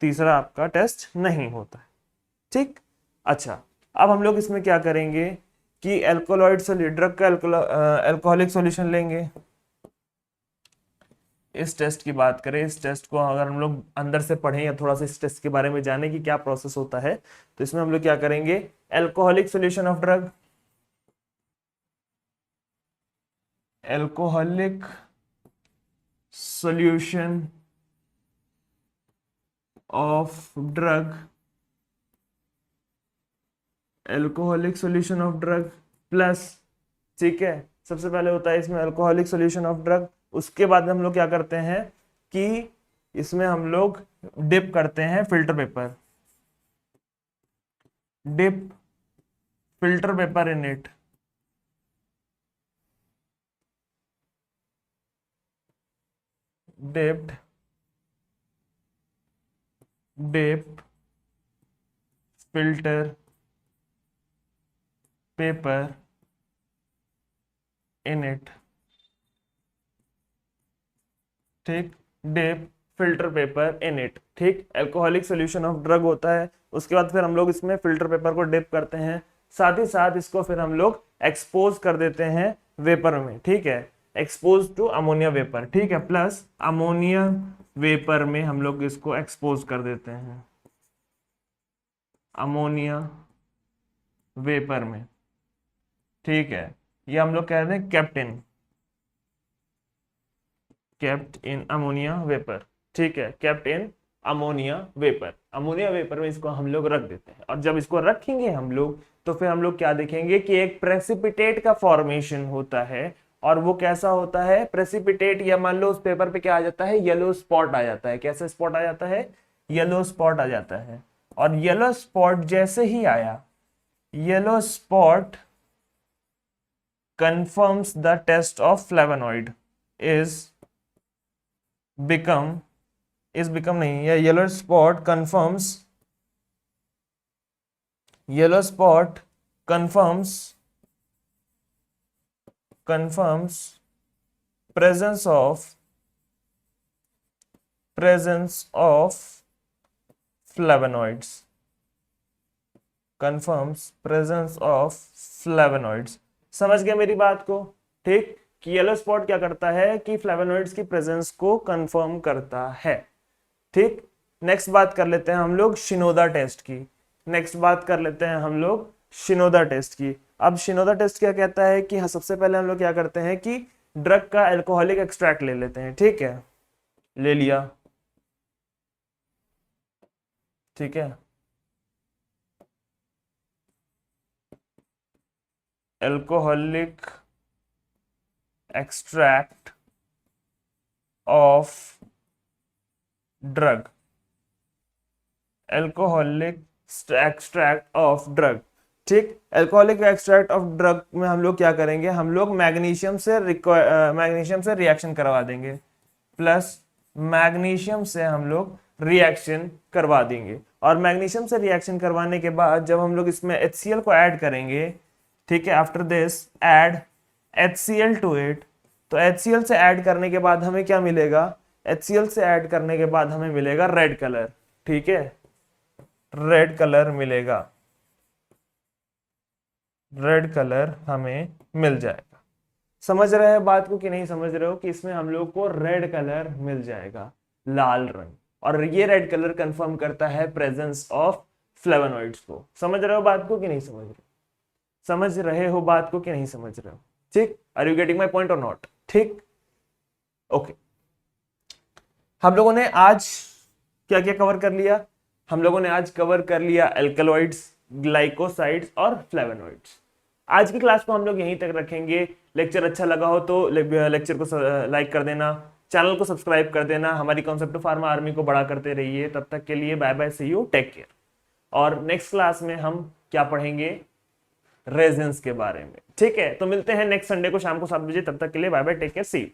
तीसरा आपका टेस्ट नहीं होता है। ठीक, अच्छा, अब हम लोग इसमें क्या करेंगे कि एल्कोलॉइड ड्रग का एल्कोहलिक सॉल्यूशन लेंगे, इस टेस्ट की बात करें, इस टेस्ट को अगर हम लोग अंदर से पढ़ें या थोड़ा सा इस टेस्ट के बारे में जाने कि क्या प्रोसेस होता है, तो इसमें हम लोग क्या करेंगे, alcoholic solution of drug, alcoholic solution of drug, alcoholic solution of drug plus, ठीक है, सबसे पहले होता है इसमें अल्कोहलिक सॉल्यूशन ऑफ ड्रग। उसके बाद हम लोग क्या करते हैं कि इसमें हम लोग डिप करते हैं filter paper, dip filter paper in it, dipped dip filter paper in it, ठीक, dip filter paper in it, ठीक, एल्कोहलिक सॉल्यूशन ऑफ ड्रग होता है। उसके बाद फिर हम लोग इसमें फिल्टर पेपर को डिप करते हैं, साथ ही साथ इसको फिर हम लोग एक्सपोज कर देते हैं वेपर में, ठीक है, एक्सपोज टू अमोनिया वेपर, ठीक है, प्लस अमोनिया वेपर में हम लोग इसको एक्सपोज कर देते हैं, अमोनिया वेपर में, ठीक है, ये हम लोग कह रहे हैं केप्ट इन अमोनिया वेपर, ठीक है, kept in ammonia vapour, ammonia vapour में इसको हम लोग रख देते हैं। और जब इसको रखेंगे हम लोग तो फिर हम लोग क्या देखेंगे कि एक प्रेसिपिटेट का फॉर्मेशन होता है। और वो कैसा होता है प्रेसिपिटेट, या मान लो उस पेपर पे क्या आ जाता है, येलो स्पॉट आ जाता है। कैसा स्पॉट आ जाता है, येलो स्पॉट आ जाता है। और येलो स्पॉट जैसे ही आया, yellow spot confirms the test of flavonoid is become नहीं, या yellow spot confirms presence of flavonoids, confirms presence of flavonoids। समझ गए मेरी बात को, ठीक, कि येलो स्पॉट क्या करता है कि फ्लेवोनॉइड्स की प्रेजेंस को कंफर्म करता है, ठीक। नेक्स्ट बात कर लेते हैं हम लोग शिनोदा टेस्ट की, अब शिनोदा टेस्ट क्या कहता है कि हाँ, सबसे पहले हम लोग क्या करते हैं कि ड्रग का अल्कोहलिक एक्सट्रैक्ट ले लेते हैं, ठीक है, ले लिया, ठीक है, alcoholic extract of drug, alcoholic extract of drug, ठीक। अल्कोहलिक एक्सट्रैक्ट ऑफ ड्रग में हम लोग क्या करेंगे, हम लोग मैग्नीशियम से रिएक्शन करवा देंगे, प्लस मैग्नीशियम से हम लोग रिएक्शन करवा देंगे। और मैग्नीशियम से रिएक्शन करवाने के बाद जब हम लोग इसमें HCl को ऐड करेंगे, ठीक है, after this add HCl to it, तो HCl से ऐड करने के बाद हमें क्या मिलेगा, HCl से ऐड करने के बाद हमें मिलेगा रेड कलर, ठीक है, रेड कलर मिलेगा, रेड कलर हमें मिल जाएगा। समझ रहे हैं बात को कि नहीं समझ रहे हो, कि इसमें हम लोग को रेड कलर मिल जाएगा, लाल रंग, और ये रेड कलर कंफर्म करता है प्रेजेंस ऑफ फ्लेवोनॉइड्स को। समझ रहे हो बात को कि नहीं समझ रहे, समझ रहे हो बात को कि नहीं समझ रहे हो, ठीक, are you getting my point or not, ठीक, ओके। हम लोगों ने आज क्या क्या कवर कर लिया, हम लोगों ने आज कवर कर लिया एल्कलॉइड्स, ग्लाइकोसाइड्स और फ्लेवोनॉइड्स। आज की क्लास को हम लोग यहीं तक रखेंगे। लेक्चर अच्छा लगा हो तो लेक्चर को लाइक कर देना, चैनल को सब्सक्राइब कर देना, हमारी कॉन्सेप्ट फार्मा आर्मी को बड़ा करते रहिए। तब तक के लिए bye bye, see you, take care. और नेक्स्ट क्लास में हम क्या पढ़ेंगे, रेजेंस के बारे में, ठीक है। तो मिलते हैं नेक्स्ट संडे को शाम को 7 बजे, तब तक के लिए bye bye, take care, see you.